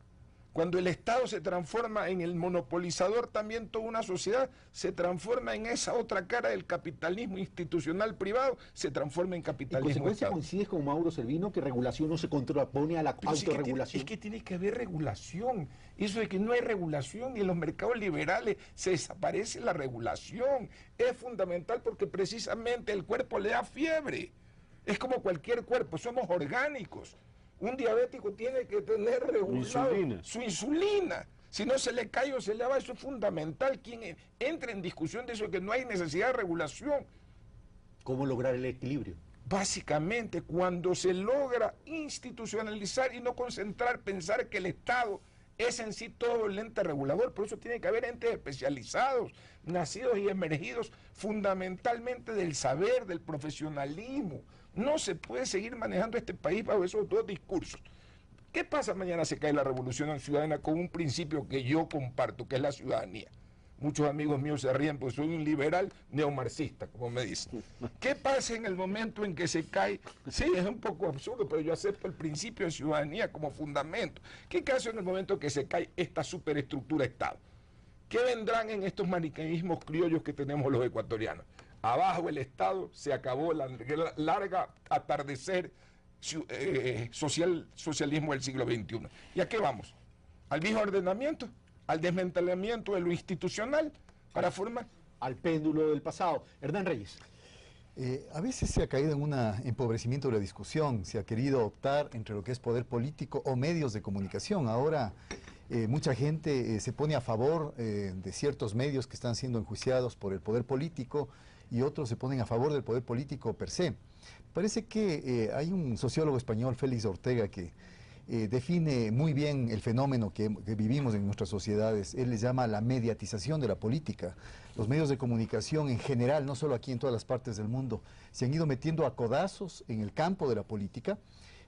Cuando el Estado se transforma en el monopolizador, también toda una sociedad se transforma en esa otra cara del capitalismo institucional privado, se transforma en capitalismo. En consecuencia, coincides con Mauro Servino que regulación no se contrapone a la autorregulación. Es que tiene que haber regulación. Eso de que no hay regulación y en los mercados liberales se desaparece la regulación. Es fundamental porque precisamente el cuerpo le da fiebre. Es como cualquier cuerpo, somos orgánicos. Un diabético tiene que tener regulado su insulina. Si no se le cae o se le va, eso es fundamental. Quien entre en discusión de eso, que no hay necesidad de regulación. ¿Cómo lograr el equilibrio? Básicamente, cuando se logra institucionalizar y no concentrar, pensar que el Estado es en sí todo el ente regulador. Por eso tiene que haber entes especializados, nacidos y emergidos fundamentalmente del saber, del profesionalismo. No se puede seguir manejando este país bajo esos dos discursos. ¿Qué pasa mañana se cae la revolución ciudadana con un principio que yo comparto, que es la ciudadanía? Muchos amigos míos se ríen porque soy un liberal neomarxista, como me dicen. ¿Qué pasa en el momento en que se cae? Sí, es un poco absurdo, pero yo acepto el principio de ciudadanía como fundamento. ¿Qué pasa en el momento en que se cae esta superestructura Estado? ¿Qué vendrán en estos maniqueísmos criollos que tenemos los ecuatorianos? Abajo el Estado, se acabó la larga atardecer socialismo del siglo XXI. ¿Y a qué vamos? ¿Al viejo ordenamiento? ¿Al desmantelamiento de lo institucional para formar? Al péndulo del pasado. Hernán Reyes. A veces se ha caído en un empobrecimiento de la discusión, se ha querido optar entre lo que es poder político o medios de comunicación. Ahora mucha gente se pone a favor de ciertos medios que están siendo enjuiciados por el poder político y otros se ponen a favor del poder político per se. Parece que hay un sociólogo español, Félix Ortega, que define muy bien el fenómeno que vivimos en nuestras sociedades. Él les llama la mediatización de la política. Los medios de comunicación en general, no solo aquí, en todas las partes del mundo, se han ido metiendo a codazos en el campo de la política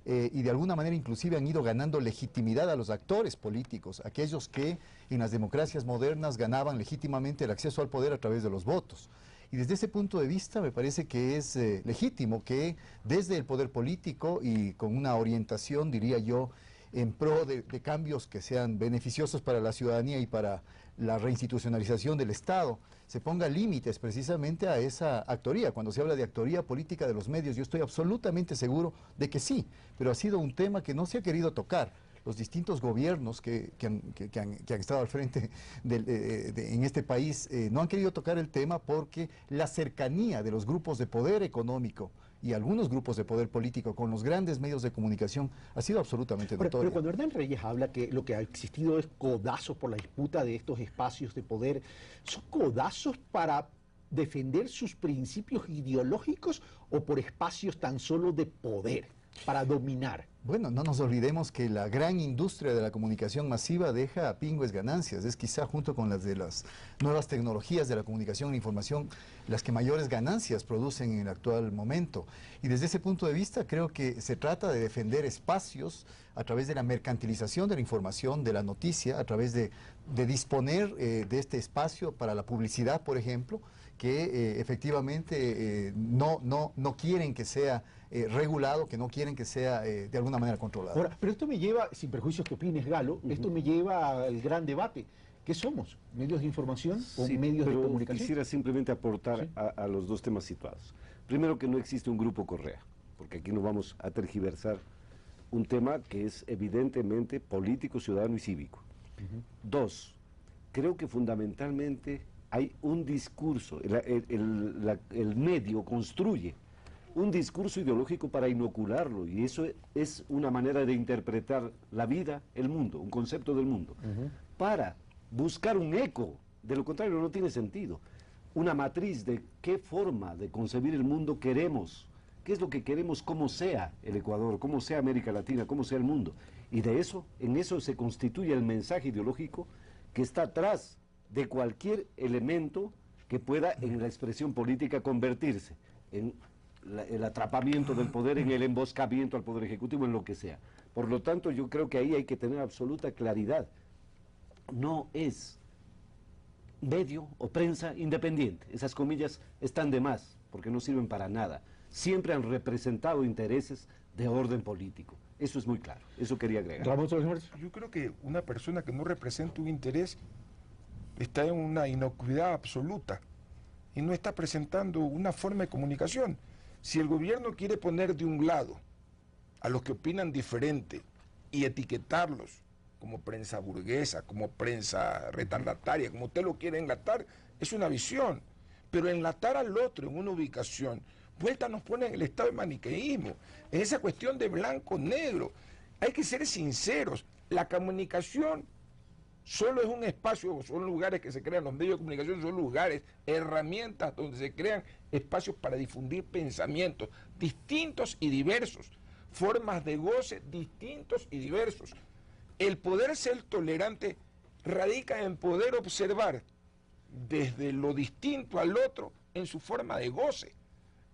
y de alguna manera inclusive han ido ganando legitimidad a los actores políticos, aquellos que en las democracias modernas ganaban legítimamente el acceso al poder a través de los votos. Y desde ese punto de vista me parece que es legítimo que desde el poder político y con una orientación, diría yo, en pro de cambios que sean beneficiosos para la ciudadanía y para la reinstitucionalización del Estado, se ponga límites precisamente a esa actoría. Cuando se habla de actoría política de los medios, yo estoy absolutamente seguro de que sí, pero ha sido un tema que no se ha querido tocar. Los distintos gobiernos que han estado al frente en este país no han querido tocar el tema porque la cercanía de los grupos de poder económico y algunos grupos de poder político con los grandes medios de comunicación ha sido absolutamente notoria. Pero cuando Hernán Reyes habla que lo que ha existido es codazos por la disputa de estos espacios de poder, ¿son codazos para defender sus principios ideológicos o por espacios tan solo de poder? para dominar? Bueno, no nos olvidemos que la gran industria de la comunicación masiva deja a pingües ganancias. Es quizá junto con las de las nuevas tecnologías de la comunicación e información las que mayores ganancias producen en el actual momento. Y desde ese punto de vista creo que se trata de defender espacios a través de la mercantilización de la información, de la noticia, a través de disponer de este espacio para la publicidad, por ejemplo, que efectivamente no quieren que sea regulado, que no quieren que sea de alguna manera controlado. Ahora, pero esto me lleva, sin perjuicios que opines, Galo, esto me lleva al gran debate. ¿Qué somos? ¿Medios de información o medios de comunicación? Quisiera simplemente aportar a los dos temas situados. Primero, que no existe un grupo Correa, porque aquí no vamos a tergiversar un tema que es evidentemente político, ciudadano y cívico. Dos, creo que fundamentalmente hay un discurso, el medio construye un discurso ideológico para inocularlo, y eso es una manera de interpretar la vida, el mundo, un concepto del mundo, para buscar un eco. De lo contrario no tiene sentido. Una matriz de qué forma de concebir el mundo queremos, qué es lo que queremos, cómo sea el Ecuador, cómo sea América Latina, cómo sea el mundo. Y en eso se constituye el mensaje ideológico que está atrás de cualquier elemento que pueda en la expresión política convertirse en el atrapamiento del poder, en el emboscamiento al poder ejecutivo, en lo que sea. Por lo tanto, yo creo que ahí hay que tener absoluta claridad. No es medio o prensa independiente. Esas comillas están de más, porque no sirven para nada. Siempre han representado intereses de orden político. Eso es muy claro. Eso quería agregar. Yo creo que una persona que no representa un interés está en una inocuidad absoluta y no está presentando una forma de comunicación. Si el gobierno quiere poner de un lado a los que opinan diferente y etiquetarlos como prensa burguesa, como prensa retardataria, como usted lo quiere enlatar, es una visión. Pero enlatar al otro en una ubicación, vuelta nos pone en el estado de maniqueísmo, en esa cuestión de blanco-negro. Hay que ser sinceros, la comunicación solo es un espacio, son lugares que se crean, los medios de comunicación son lugares, herramientas donde se crean espacios para difundir pensamientos distintos y diversos, formas de goce distintos y diversos. El poder ser tolerante radica en poder observar desde lo distinto al otro en su forma de goce,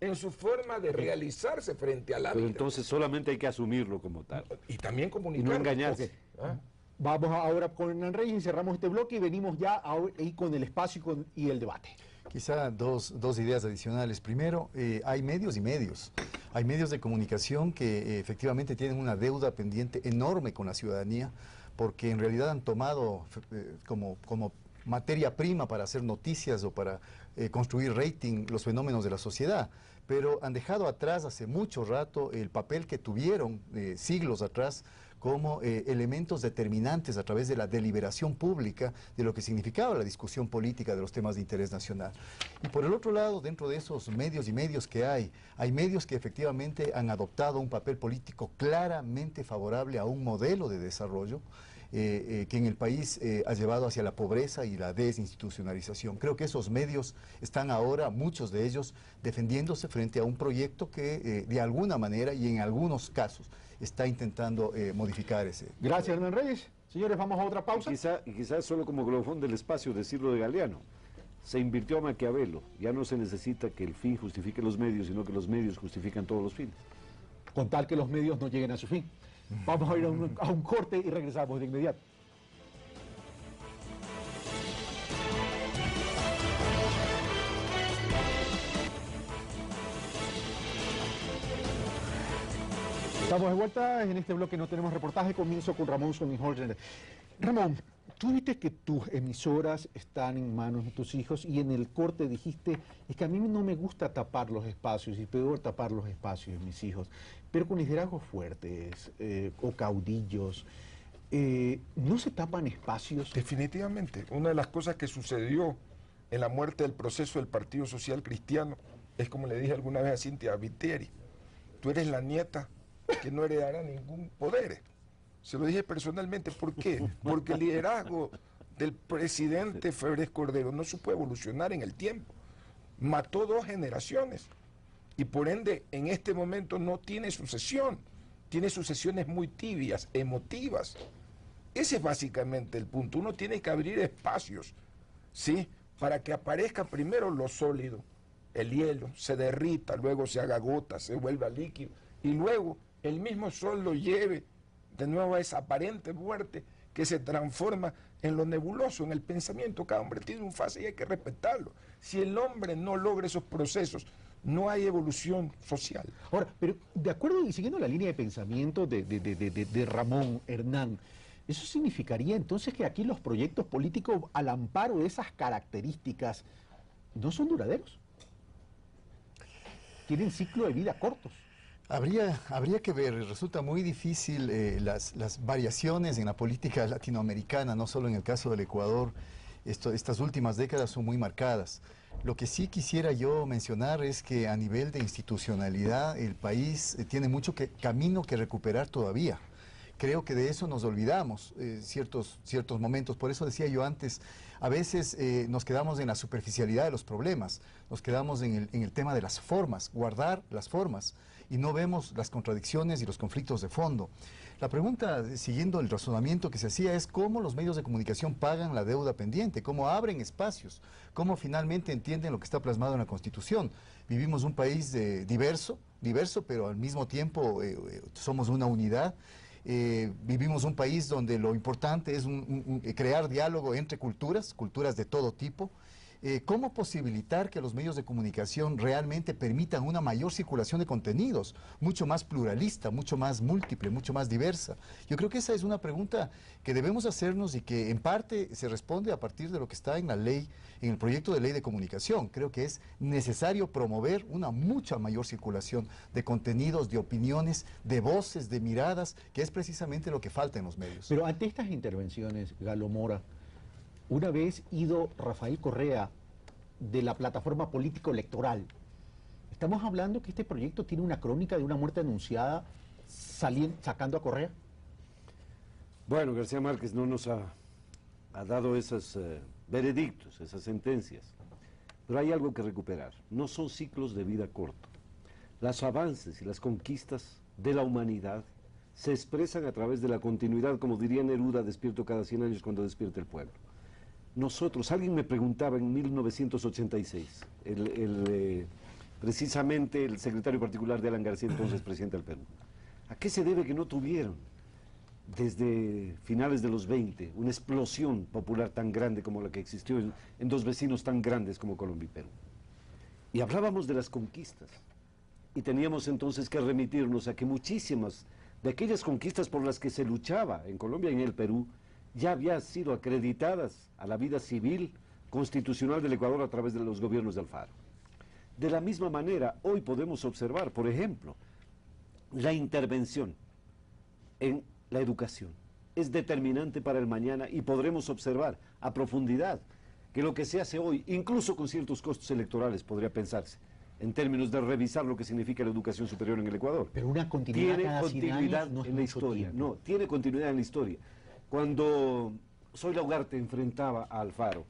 en su forma de realizarse frente a la vida. Pero entonces solamente hay que asumirlo como tal. Y también comunicar. Y no engañarse. Okay. Vamos ahora con Hernán Reyes y cerramos este bloque y venimos ya ahí con el espacio y el debate. Quizá dos ideas adicionales. Primero, hay medios y medios. Hay medios de comunicación que efectivamente tienen una deuda pendiente enorme con la ciudadanía, porque en realidad han tomado como materia prima para hacer noticias o para construir rating los fenómenos de la sociedad, pero han dejado atrás hace mucho rato el papel que tuvieron siglos atrás como elementos determinantes a través de la deliberación pública de lo que significaba la discusión política de los temas de interés nacional. Y por el otro lado, dentro de esos medios y medios que hay medios que efectivamente han adoptado un papel político claramente favorable a un modelo de desarrollo que en el país ha llevado hacia la pobreza y la desinstitucionalización. Creo que esos medios están ahora, muchos de ellos, defendiéndose frente a un proyecto que de alguna manera y en algunos casos está intentando modificar ese. Gracias, Hernán Reyes. Señores, vamos a otra pausa. Y quizás solo como globofón del espacio decirlo de Galeano. Se invirtió a Maquiavelo. Ya no se necesita que el fin justifique los medios, sino que los medios justifican todos los fines. Con tal que los medios no lleguen a su fin. Vamos a ir a un corte y regresamos de inmediato. Estamos de vuelta, en este bloque no tenemos reportaje, comienzo con Ramón Sonijolder. Ramón, tú viste que tus emisoras están en manos de tus hijos y en el corte dijiste, es que a mí no me gusta tapar los espacios y peor tapar los espacios de mis hijos, pero con liderazgos fuertes o caudillos, ¿no se tapan espacios? Definitivamente, una de las cosas que sucedió en la muerte del proceso del Partido Social Cristiano es como le dije alguna vez a Cintia Viteri, tú eres la nieta que no heredará ningún poder. Se lo dije personalmente. ¿Por qué? Porque el liderazgo del presidente Febres Cordero no supo evolucionar en el tiempo. Mató 2 generaciones. y por ende en este momento no tiene sucesión, tiene sucesiones muy tibias, emotivas. Ese es básicamente el punto. Uno tiene que abrir espacios, ¿sí?, para que aparezca primero lo sólido, el hielo, se derrita, luego se haga gota, se vuelva líquido, y luego el mismo sol lo lleve de nuevo a esa aparente muerte que se transforma en lo nebuloso, en el pensamiento. Cada hombre tiene un fase y hay que respetarlo. Si el hombre no logra esos procesos, no hay evolución social. Ahora, pero de acuerdo y siguiendo la línea de pensamiento de Ramón Hernán, ¿eso significaría entonces que aquí los proyectos políticos al amparo de esas características no son duraderos? Tienen ciclo de vida cortos. Habría que ver, resulta muy difícil las variaciones en la política latinoamericana, no solo en el caso del Ecuador. Estas últimas décadas son muy marcadas. Lo que sí quisiera yo mencionar es que a nivel de institucionalidad el país tiene mucho camino que recuperar todavía. Creo que de eso nos olvidamos ciertos momentos. Por eso decía yo antes, a veces nos quedamos en la superficialidad de los problemas, nos quedamos en el tema de las formas, guardar las formas, y no vemos las contradicciones y los conflictos de fondo. La pregunta, siguiendo el razonamiento que se hacía, es cómo los medios de comunicación pagan la deuda pendiente, cómo abren espacios, cómo finalmente entienden lo que está plasmado en la Constitución. Vivimos un país diverso, pero al mismo tiempo somos una unidad. Vivimos un país donde lo importante es crear diálogo entre culturas de todo tipo. ¿Cómo posibilitar que los medios de comunicación realmente permitan una mayor circulación de contenidos, mucho más pluralista, mucho más múltiple, mucho más diversa? Yo creo que esa es una pregunta que debemos hacernos y que en parte se responde a partir de lo que está en la ley, en el proyecto de ley de comunicación. Creo que es necesario promover una mucha mayor circulación de contenidos, de opiniones, de voces, de miradas, que es precisamente lo que falta en los medios. Pero ante estas intervenciones, Galo Mora, una vez ido Rafael Correa de la plataforma político-electoral, ¿estamos hablando que este proyecto tiene una crónica de una muerte anunciada sacando a Correa? Bueno, García Márquez no nos ha dado esos veredictos, esas sentencias, pero hay algo que recuperar. No son ciclos de vida corta. Los avances y las conquistas de la humanidad se expresan a través de la continuidad, como diría Neruda, despierto cada 100 años cuando despierta el pueblo. Nosotros, alguien me preguntaba en 1986, precisamente el secretario particular de Alan García, entonces presidente del Perú, ¿a qué se debe que no tuvieron desde finales de los 20 una explosión popular tan grande como la que existió en dos vecinos tan grandes como Colombia y Perú? Y hablábamos de las conquistas, y teníamos entonces que remitirnos a que muchísimas de aquellas conquistas por las que se luchaba en Colombia y en el Perú ya habían sido acreditadas a la vida civil constitucional del Ecuador a través de los gobiernos de Alfaro. De la misma manera, hoy podemos observar, por ejemplo, la intervención en la educación. Es determinante para el mañana y podremos observar a profundidad que lo que se hace hoy, incluso con ciertos costos electorales, podría pensarse, en términos de revisar lo que significa la educación superior en el Ecuador. Pero una continuidad tiene cada 100 continuidad años no es en la mucho historia. tiempo. No, tiene continuidad en la historia. Cuando Zoila Ugarte enfrentaba a Alfaro,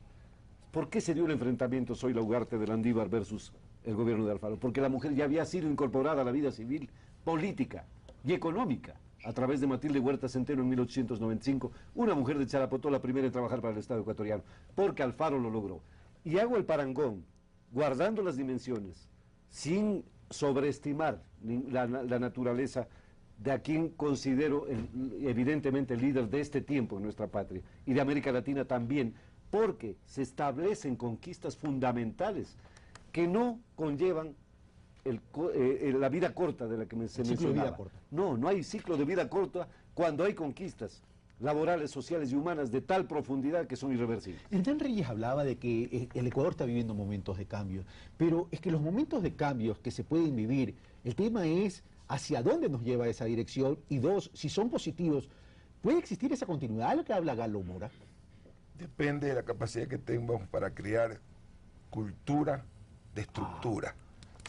¿por qué se dio el enfrentamiento Zoila Ugarte de Landívar versus el gobierno de Alfaro? Porque la mujer ya había sido incorporada a la vida civil, política y económica a través de Matilde Huerta Centeno en 1895, una mujer de Charapotó, la primera en trabajar para el Estado ecuatoriano, porque Alfaro lo logró. Y hago el parangón, guardando las dimensiones, sin sobreestimar la naturaleza de a quien considero evidentemente el líder de este tiempo en nuestra patria y de América Latina también, porque se establecen conquistas fundamentales que no conllevan la vida corta de la que se mencionaba. No hay ciclo de vida corta cuando hay conquistas laborales, sociales y humanas de tal profundidad que son irreversibles. Hernán Reyes hablaba de que el Ecuador está viviendo momentos de cambio, pero es que los momentos de cambios que se pueden vivir, el tema es hacia dónde nos lleva esa dirección, y dos, si son positivos, ¿puede existir esa continuidad de lo que habla Galo Mora? Depende de la capacidad que tengamos para crear cultura de estructura.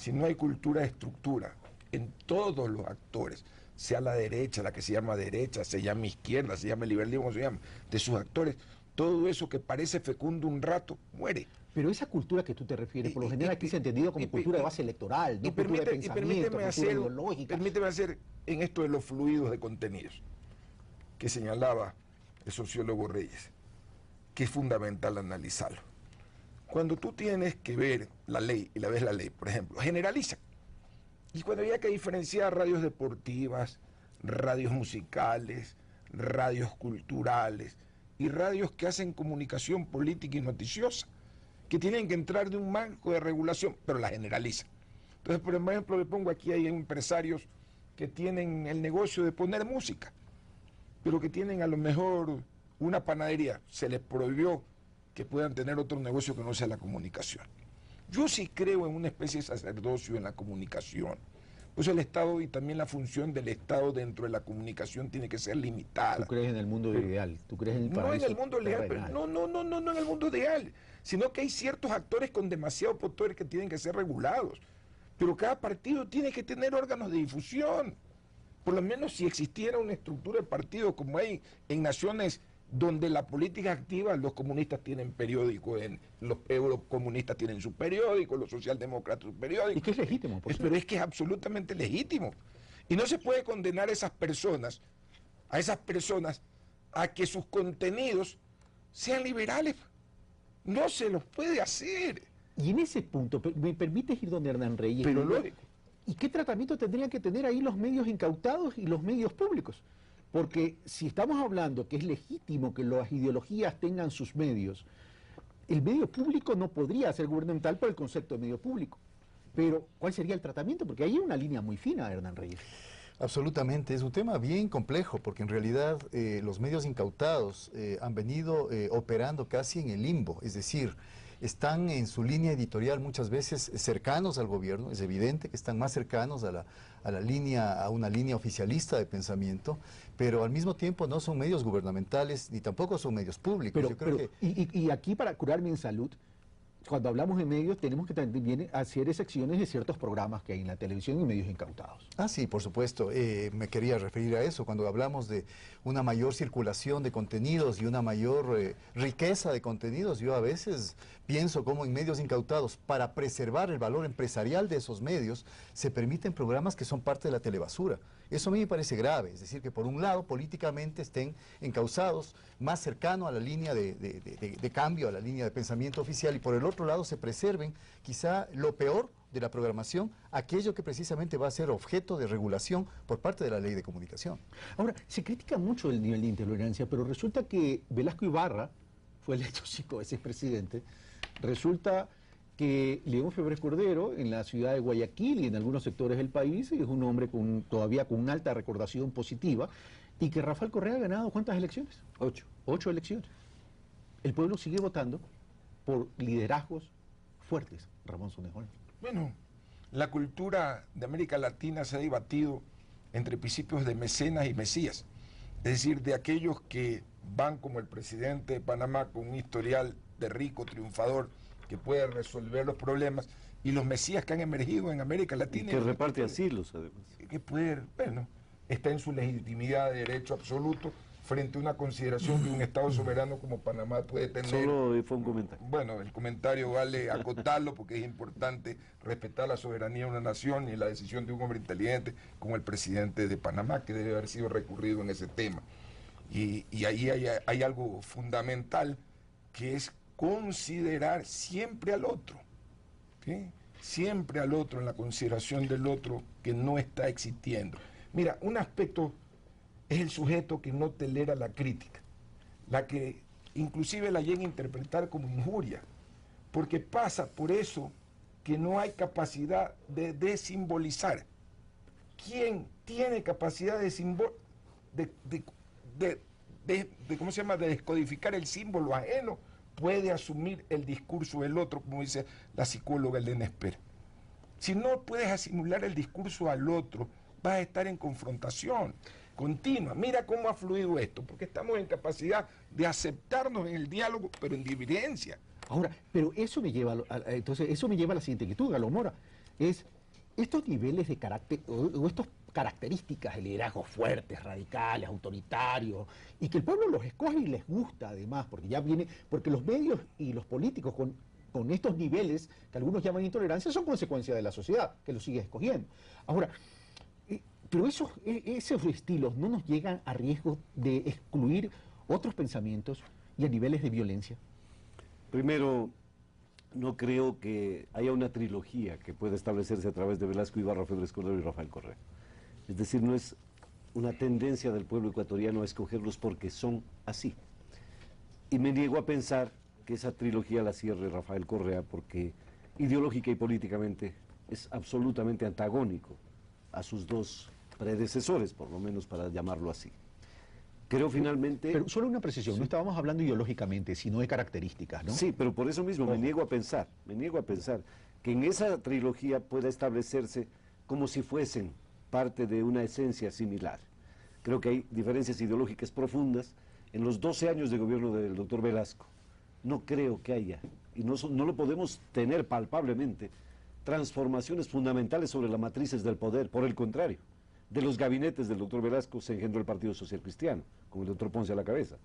Si no hay cultura de estructura en todos los actores, sea la derecha, la que se llama derecha, se llama izquierda, se llama liberalismo, se llama, de sus actores, todo eso que parece fecundo un rato, muere. Pero esa cultura que tú te refieres, por lo general aquí se ha entendido como cultura de base electoral, no cultura de pensamiento, cultura ideológica. Permíteme hacer en esto de los fluidos de contenidos, que señalaba el sociólogo Reyes, que es fundamental analizarlo. Cuando tú tienes que ver la ley, y la ves la ley, por ejemplo, generaliza. Y cuando había que diferenciar radios deportivas, radios musicales, radios culturales y radios que hacen comunicación política y noticiosa, que tienen que entrar de un marco de regulación, pero la generaliza. Entonces, por ejemplo, le pongo aquí, hay empresarios que tienen el negocio de poner música, pero que tienen a lo mejor una panadería, se les prohibió que puedan tener otro negocio que no sea la comunicación. Yo sí creo en una especie de sacerdocio en la comunicación. Pues el Estado y también la función del Estado dentro de la comunicación tiene que ser limitada. ¿Tú crees en el mundo ideal? ¿Tú crees en el paraíso? No en el mundo ideal, pero no en el mundo ideal, sino que hay ciertos actores con demasiado poder que tienen que ser regulados. Pero cada partido tiene que tener órganos de difusión. Por lo menos si existiera una estructura de partido como hay en naciones donde la política activa, los comunistas tienen periódico, los eurocomunistas tienen su periódico, los socialdemócratas su periódico. Y que es legítimo, pero es que es absolutamente legítimo. Y no se puede condenar a esas personas a que sus contenidos sean liberales. No se los puede hacer. Y en ese punto, ¿me permites ir donde Hernán Reyes? Pero lógico. ¿Y qué tratamiento tendrían que tener ahí los medios incautados y los medios públicos? Porque si estamos hablando que es legítimo que las ideologías tengan sus medios, el medio público no podría ser gubernamental por el concepto de medio público. Pero, ¿cuál sería el tratamiento? Porque ahí hay una línea muy fina, Hernán Reyes. Absolutamente, es un tema bien complejo, porque en realidad los medios incautados han venido operando casi en el limbo, es decir, están en su línea editorial muchas veces cercanos al gobierno, es evidente que están más cercanos a una línea oficialista de pensamiento, pero al mismo tiempo no son medios gubernamentales ni tampoco son medios públicos. Y aquí, para curarme en salud, cuando hablamos de medios tenemos que también hacer excepciones de ciertos programas que hay en la televisión y medios incautados. Ah, sí, por supuesto. Me quería referir a eso. Cuando hablamos de una mayor circulación de contenidos y una mayor riqueza de contenidos, yo a veces pienso cómo en medios incautados, para preservar el valor empresarial de esos medios, se permiten programas que son parte de la telebasura. Eso a mí me parece grave, es decir, que por un lado políticamente estén encausados más cercano a la línea de cambio, a la línea de pensamiento oficial, y por el otro lado se preserven quizá lo peor de la programación, aquello que precisamente va a ser objeto de regulación por parte de la ley de comunicación. Ahora, se critica mucho el nivel de intolerancia, pero resulta que Velasco Ibarra fue electo 5 veces presidente, resulta que León Febres Cordero, en la ciudad de Guayaquil y en algunos sectores del país, es un hombre todavía con una alta recordación positiva, y que Rafael Correa ha ganado ¿cuántas elecciones? 8. 8 elecciones. El pueblo sigue votando por liderazgos fuertes, Ramón Sonejón. Bueno, la cultura de América Latina se ha debatido entre principios de mecenas y mesías, es decir, de aquellos que van como el presidente de Panamá con un historial de rico, triunfador, que puede resolver los problemas, y los mesías que han emergido en América Latina. Y que reparte asilos, además. Que puede, bueno, está en su legitimidad de derecho absoluto frente a una consideración que un Estado soberano como Panamá puede tener. Solo fue un comentario. Bueno, el comentario vale acotarlo porque es importante respetar la soberanía de una nación y la decisión de un hombre inteligente como el presidente de Panamá, que debe haber sido recurrido en ese tema. Y ahí hay algo fundamental, que es considerar siempre al otro, ¿sí? Siempre al otro, en la consideración del otro que no está existiendo. Mira, un aspecto es el sujeto que no tolera la crítica, la que inclusive la llega a interpretar como injuria, porque pasa por eso que no hay capacidad de desimbolizar. ¿Quién tiene capacidad de ¿cómo se llama?, de descodificar el símbolo ajeno? Puede asumir el discurso del otro, como dice la psicóloga Elena Esper. Si no puedes asimilar el discurso al otro, vas a estar en confrontación continua. Mira cómo ha fluido esto, porque estamos en capacidad de aceptarnos en el diálogo, pero en divergencia. Ahora, pero eso me lleva eso me lleva a la siguiente inquietud, Galo Mora, es estos niveles de carácter, o estas características de liderazgos fuertes, radicales, autoritarios, y que el pueblo los escoge y les gusta además, porque ya viene, porque los medios y los políticos con estos niveles que algunos llaman intolerancia, son consecuencia de la sociedad, que lo sigue escogiendo. Ahora, pero esos estilos no nos llegan a riesgo de excluir otros pensamientos y a niveles de violencia. Primero, no creo que haya una trilogía que pueda establecerse a través de Velasco Ibarra, Febres Cordero y Rafael Correa. Es decir, no es una tendencia del pueblo ecuatoriano a escogerlos porque son así. Y me niego a pensar que esa trilogía la cierre Rafael Correa porque ideológica y políticamente es absolutamente antagónico a sus dos predecesores, por lo menos para llamarlo así. Creo finalmente... Pero solo una precisión, sí. No estábamos hablando ideológicamente, sino de características, ¿no? Sí, pero por eso mismo me niego a pensar que en esa trilogía pueda establecerse como si fuesen parte de una esencia similar. Creo que hay diferencias ideológicas profundas. En los 12 años de gobierno del doctor Velasco, no creo que haya, y no lo podemos tener palpablemente, transformaciones fundamentales sobre las matrices del poder. Por el contrario, de los gabinetes del doctor Velasco se engendró el Partido Social Cristiano, con el doctor Ponce a la cabeza.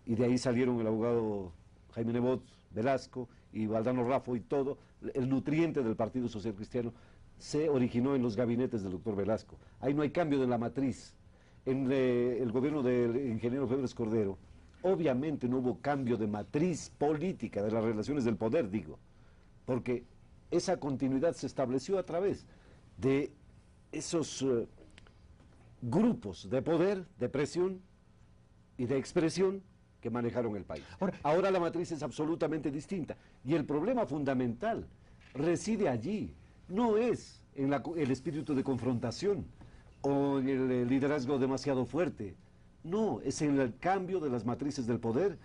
Y de ahí salieron el abogado Jaime Nebot, Velasco y Valdano Raffo y todo, el nutriente del Partido Social Cristiano se originó en los gabinetes del doctor Velasco. Ahí no hay cambio de la matriz. En el gobierno del ingeniero Febres Cordero, obviamente no hubo cambio de matriz política de las relaciones del poder, digo, porque esa continuidad se estableció a través de esos grupos de poder, de presión y de expresión que manejaron el país. Ahora la matriz es absolutamente distinta y el problema fundamental reside allí, no es en el espíritu de confrontación o en el liderazgo demasiado fuerte, no, es en el cambio de las matrices del poder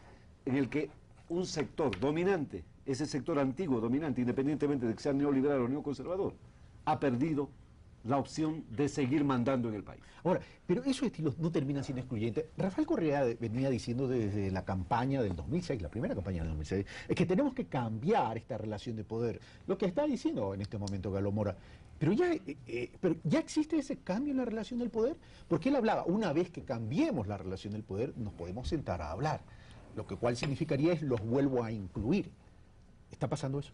en el que un sector dominante, ese sector antiguo dominante, independientemente de que sea neoliberal o neoconservador, ha perdido la opción de seguir mandando en el país. Ahora, pero esos estilos no terminan siendo excluyentes. Rafael Correa venía diciendo desde la campaña del 2006, la primera campaña del 2006, es que tenemos que cambiar esta relación de poder. Lo que está diciendo en este momento Galo Mora. Pero ya existe ese cambio en la relación del poder, porque él hablaba, una vez que cambiemos la relación del poder, nos podemos sentar a hablar. Lo que cual significaría es los vuelvo a incluir. ¿Está pasando eso?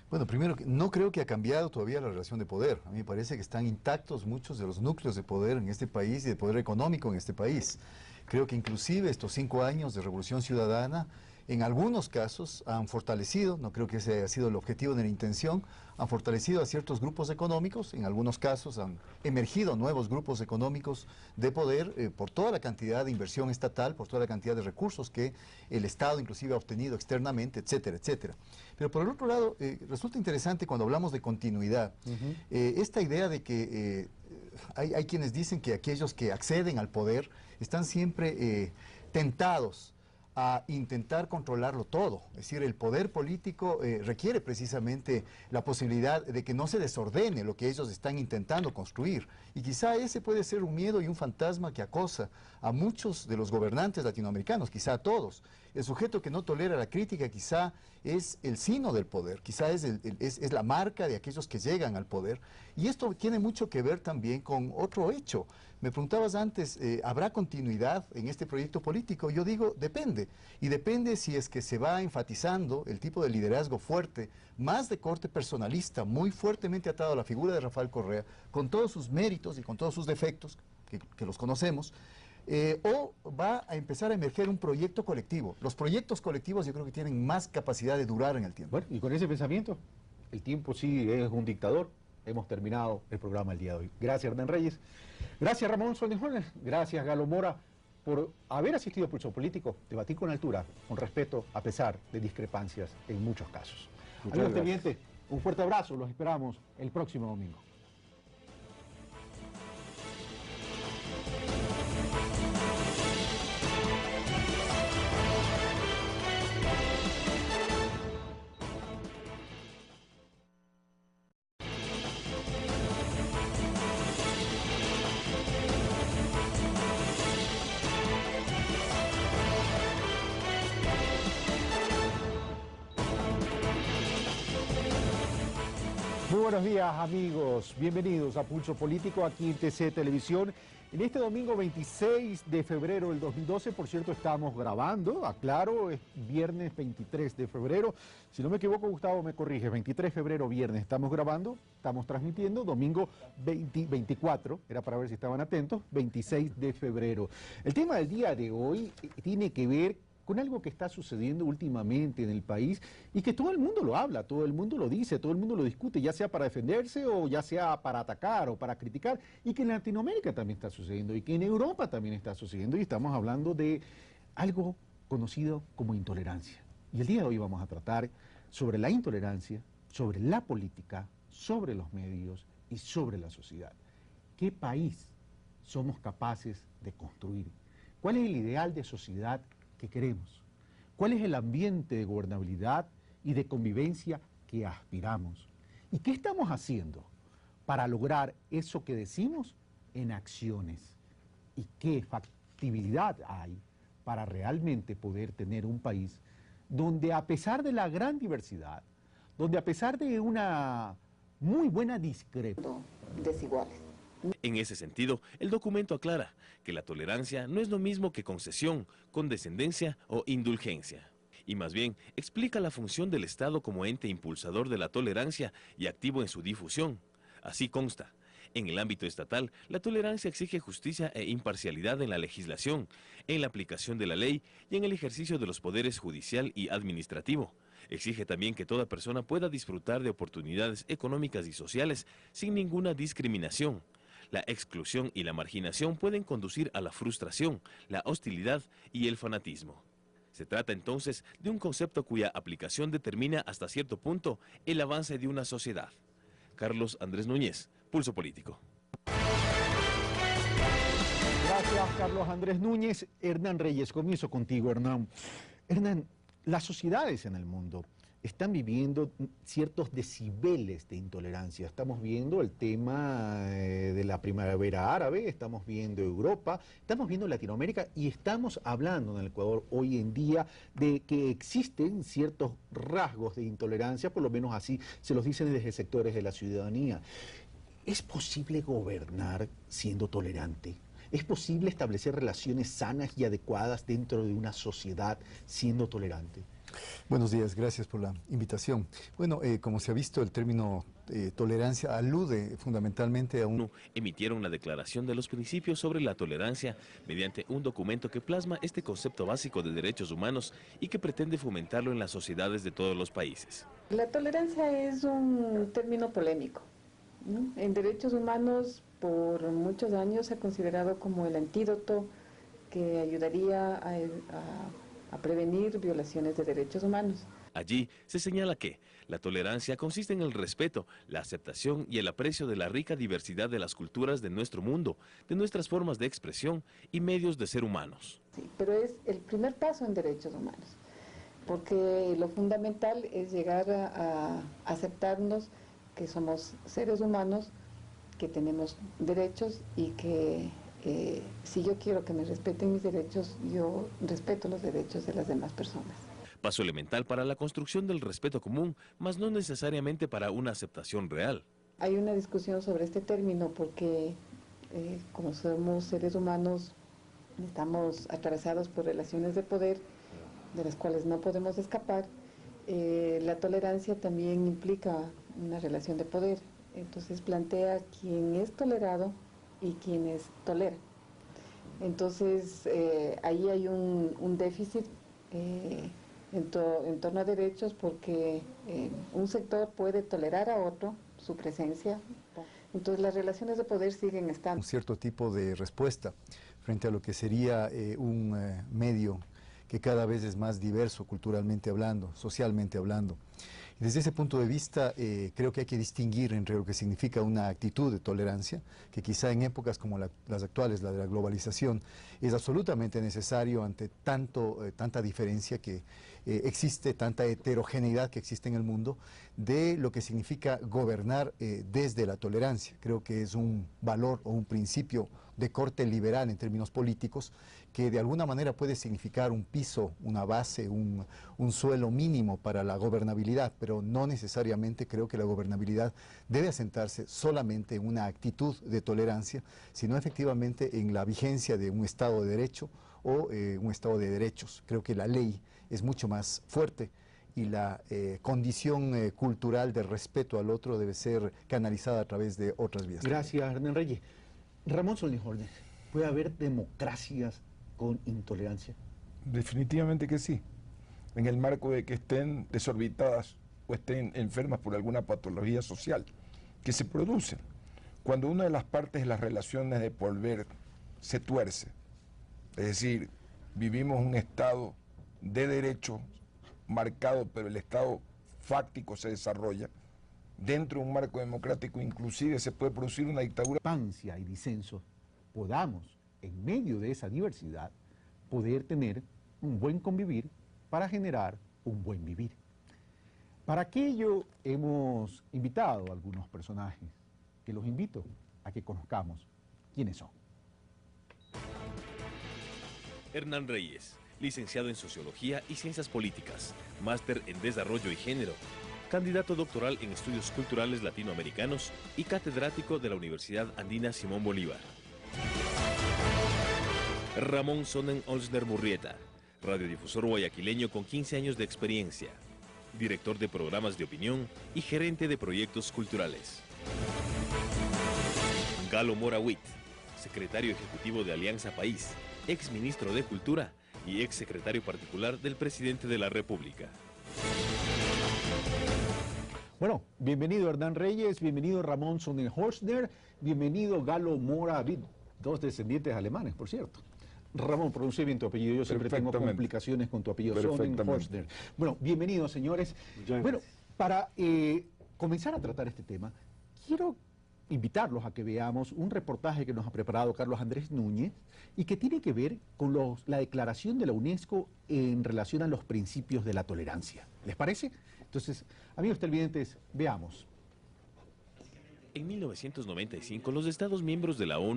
Bueno, primero, no creo que ha cambiado todavía la relación de poder. A mí me parece que están intactos muchos de los núcleos de poder en este país y de poder económico en este país. Creo que inclusive estos 5 años de Revolución Ciudadana, en algunos casos han fortalecido, no creo que ese haya sido el objetivo ni la intención, han fortalecido a ciertos grupos económicos, en algunos casos han emergido nuevos grupos económicos de poder por toda la cantidad de inversión estatal, por toda la cantidad de recursos que el Estado inclusive ha obtenido externamente, etcétera, etcétera. Pero por el otro lado, resulta interesante cuando hablamos de continuidad, esta idea de que hay quienes dicen que aquellos que acceden al poder están siempre tentados a intentar controlarlo todo. Es decir, el poder político requiere precisamente la posibilidad de que no se desordene lo que ellos están intentando construir. Y quizá ese puede ser un miedo y un fantasma que acosa a muchos de los gobernantes latinoamericanos, quizá a todos. El sujeto que no tolera la crítica quizá es el sino del poder, quizá es la marca de aquellos que llegan al poder. Y esto tiene mucho que ver también con otro hecho. Me preguntabas antes, ¿habrá continuidad en este proyecto político? Yo digo, depende. Y depende si es que se va enfatizando el tipo de liderazgo fuerte, más de corte personalista, muy fuertemente atado a la figura de Rafael Correa, con todos sus méritos y con todos sus defectos, que los conocemos, o va a empezar a emerger un proyecto colectivo. Los proyectos colectivos yo creo que tienen más capacidad de durar en el tiempo. Bueno, y con ese pensamiento, el tiempo sí es un dictador. Hemos terminado el programa el día de hoy. Gracias, Hernán Reyes. Gracias, Ramón Solnejón. Gracias, Galo Mora, por haber asistido a Pulso Político, debatir con altura, con respeto, a pesar de discrepancias en muchos casos. Amigos televidentes, un fuerte abrazo. Los esperamos el próximo domingo. buenos días, amigos. Bienvenidos a Pulso Político aquí en TC Televisión. En este domingo 26 de febrero del 2012, por cierto, estamos grabando, aclaro, es viernes 23 de febrero. Si no me equivoco, Gustavo me corrige, 23 de febrero, viernes, estamos grabando, estamos transmitiendo, domingo 24, era para ver si estaban atentos, 26 de febrero. El tema del día de hoy tiene que ver con algo que está sucediendo últimamente en el país y que todo el mundo lo habla, todo el mundo lo dice, todo el mundo lo discute, ya sea para defenderse o ya sea para atacar o para criticar, y que en Latinoamérica también está sucediendo y que en Europa también está sucediendo, y estamos hablando de algo conocido como intolerancia. Y el día de hoy vamos a tratar sobre la intolerancia, sobre la política, sobre los medios y sobre la sociedad. ¿Qué país somos capaces de construir? ¿Cuál es el ideal de sociedad que queremos? ¿Cuál es el ambiente de gobernabilidad y de convivencia que aspiramos? ¿Y qué estamos haciendo para lograr eso que decimos en acciones? ¿Y qué factibilidad hay para realmente poder tener un país donde, a pesar de la gran diversidad, donde a pesar de una muy buena discrepancia, desiguales? En ese sentido, el documento aclara que la tolerancia no es lo mismo que concesión, condescendencia o indulgencia. Y más bien, explica la función del Estado como ente impulsador de la tolerancia y activo en su difusión. Así consta. En el ámbito estatal, la tolerancia exige justicia e imparcialidad en la legislación, en la aplicación de la ley y en el ejercicio de los poderes judicial y administrativo. Exige también que toda persona pueda disfrutar de oportunidades económicas y sociales sin ninguna discriminación. La exclusión y la marginación pueden conducir a la frustración, la hostilidad y el fanatismo. Se trata entonces de un concepto cuya aplicación determina hasta cierto punto el avance de una sociedad. Carlos Andrés Núñez, Pulso Político. Gracias, Carlos Andrés Núñez. Hernán Reyes, comienzo contigo, Hernán. Hernán, las sociedades en el mundo están viviendo ciertos decibeles de intolerancia. Estamos viendo el tema de la primavera árabe, estamos viendo Europa, estamos viendo Latinoamérica y estamos hablando en el Ecuador hoy en día de que existen ciertos rasgos de intolerancia, por lo menos así se los dicen desde sectores de la ciudadanía. ¿Es posible gobernar siendo tolerante? ¿Es posible establecer relaciones sanas y adecuadas dentro de una sociedad siendo tolerante? Buenos días, gracias por la invitación. Bueno, como se ha visto, el término tolerancia alude fundamentalmente a un... Emitieron la Declaración de los Principios sobre la Tolerancia mediante un documento que plasma este concepto básico de derechos humanos y que pretende fomentarlo en las sociedades de todos los países. La tolerancia es un término polémico, ¿no? En derechos humanos por muchos años se ha considerado como el antídoto que ayudaría a prevenir violaciones de derechos humanos. Allí se señala que la tolerancia consiste en el respeto, la aceptación y el aprecio de la rica diversidad de las culturas de nuestro mundo, de nuestras formas de expresión y medios de ser humanos. Sí, pero es el primer paso en derechos humanos, porque lo fundamental es llegar a aceptarnos que somos seres humanos, que tenemos derechos y que si yo quiero que me respeten mis derechos, yo respeto los derechos de las demás personas. Paso elemental para la construcción del respeto común, mas no necesariamente para una aceptación real. Hay una discusión sobre este término porque como somos seres humanos, estamos atravesados por relaciones de poder de las cuales no podemos escapar. La tolerancia también implica una relación de poder, entonces plantea quién es tolerado y quienes toleran. Entonces, ahí hay un déficit en torno a derechos porque un sector puede tolerar a otro su presencia. Entonces, las relaciones de poder siguen estando. Un cierto tipo de respuesta frente a lo que sería un medio que cada vez es más diverso culturalmente hablando, socialmente hablando. Y desde ese punto de vista, creo que hay que distinguir entre lo que significa una actitud de tolerancia, que quizá en épocas como las actuales, la de la globalización, es absolutamente necesario ante tanta diferencia que existe, tanta heterogeneidad que existe en el mundo, de lo que significa gobernar desde la tolerancia. Creo que es un valor o un principio de corte liberal en términos políticos, que de alguna manera puede significar un piso, una base, un suelo mínimo para la gobernabilidad, pero no necesariamente creo que la gobernabilidad debe asentarse solamente en una actitud de tolerancia, sino efectivamente en la vigencia de un Estado de Derecho o un Estado de derechos. Creo que la ley es mucho más fuerte y la condición cultural de respeto al otro debe ser canalizada a través de otras vías. Gracias, Hernán Reyes. Ramón Solnejornes, ¿puede haber democracias con intolerancia? Definitivamente que sí. En el marco de que estén desorbitadas o estén enfermas por alguna patología social que se producen. Cuando una de las partes de las relaciones de poder se tuerce, es decir, vivimos un Estado de derecho marcado, pero el Estado fáctico se desarrolla, dentro de un marco democrático inclusive se puede producir una dictadura. Pancia y disenso, podamos, en medio de esa diversidad, poder tener un buen convivir para generar un buen vivir. Para aquello hemos invitado a algunos personajes, que los invito a que conozcamos quiénes son. Hernán Reyes, licenciado en Sociología y Ciencias Políticas, máster en Desarrollo y Género, candidato doctoral en Estudios Culturales Latinoamericanos y catedrático de la Universidad Andina Simón Bolívar. Ramón Sonnenholzner Murrieta, radiodifusor guayaquileño con 15 años de experiencia, director de programas de opinión y gerente de proyectos culturales. Galo Mora Witt, secretario ejecutivo de Alianza País, ex ministro de Cultura y ex secretario particular del presidente de la República. Bueno, bienvenido Hernán Reyes, bienvenido Ramón Sonnenholzner, bienvenido Galo Mora Witt, dos descendientes alemanes, por cierto. Ramón, pronuncié bien tu apellido, yo siempre tengo complicaciones con tu apellido, Sonnenholzner. Bueno, bienvenidos señores. Bueno, para comenzar a tratar este tema, quiero invitarlos a que veamos un reportaje que nos ha preparado Carlos Andrés Núñez y que tiene que ver con la declaración de la UNESCO en relación a los principios de la tolerancia. ¿Les parece? Entonces, amigos televidentes, veamos. En 1995, los Estados miembros de la ONU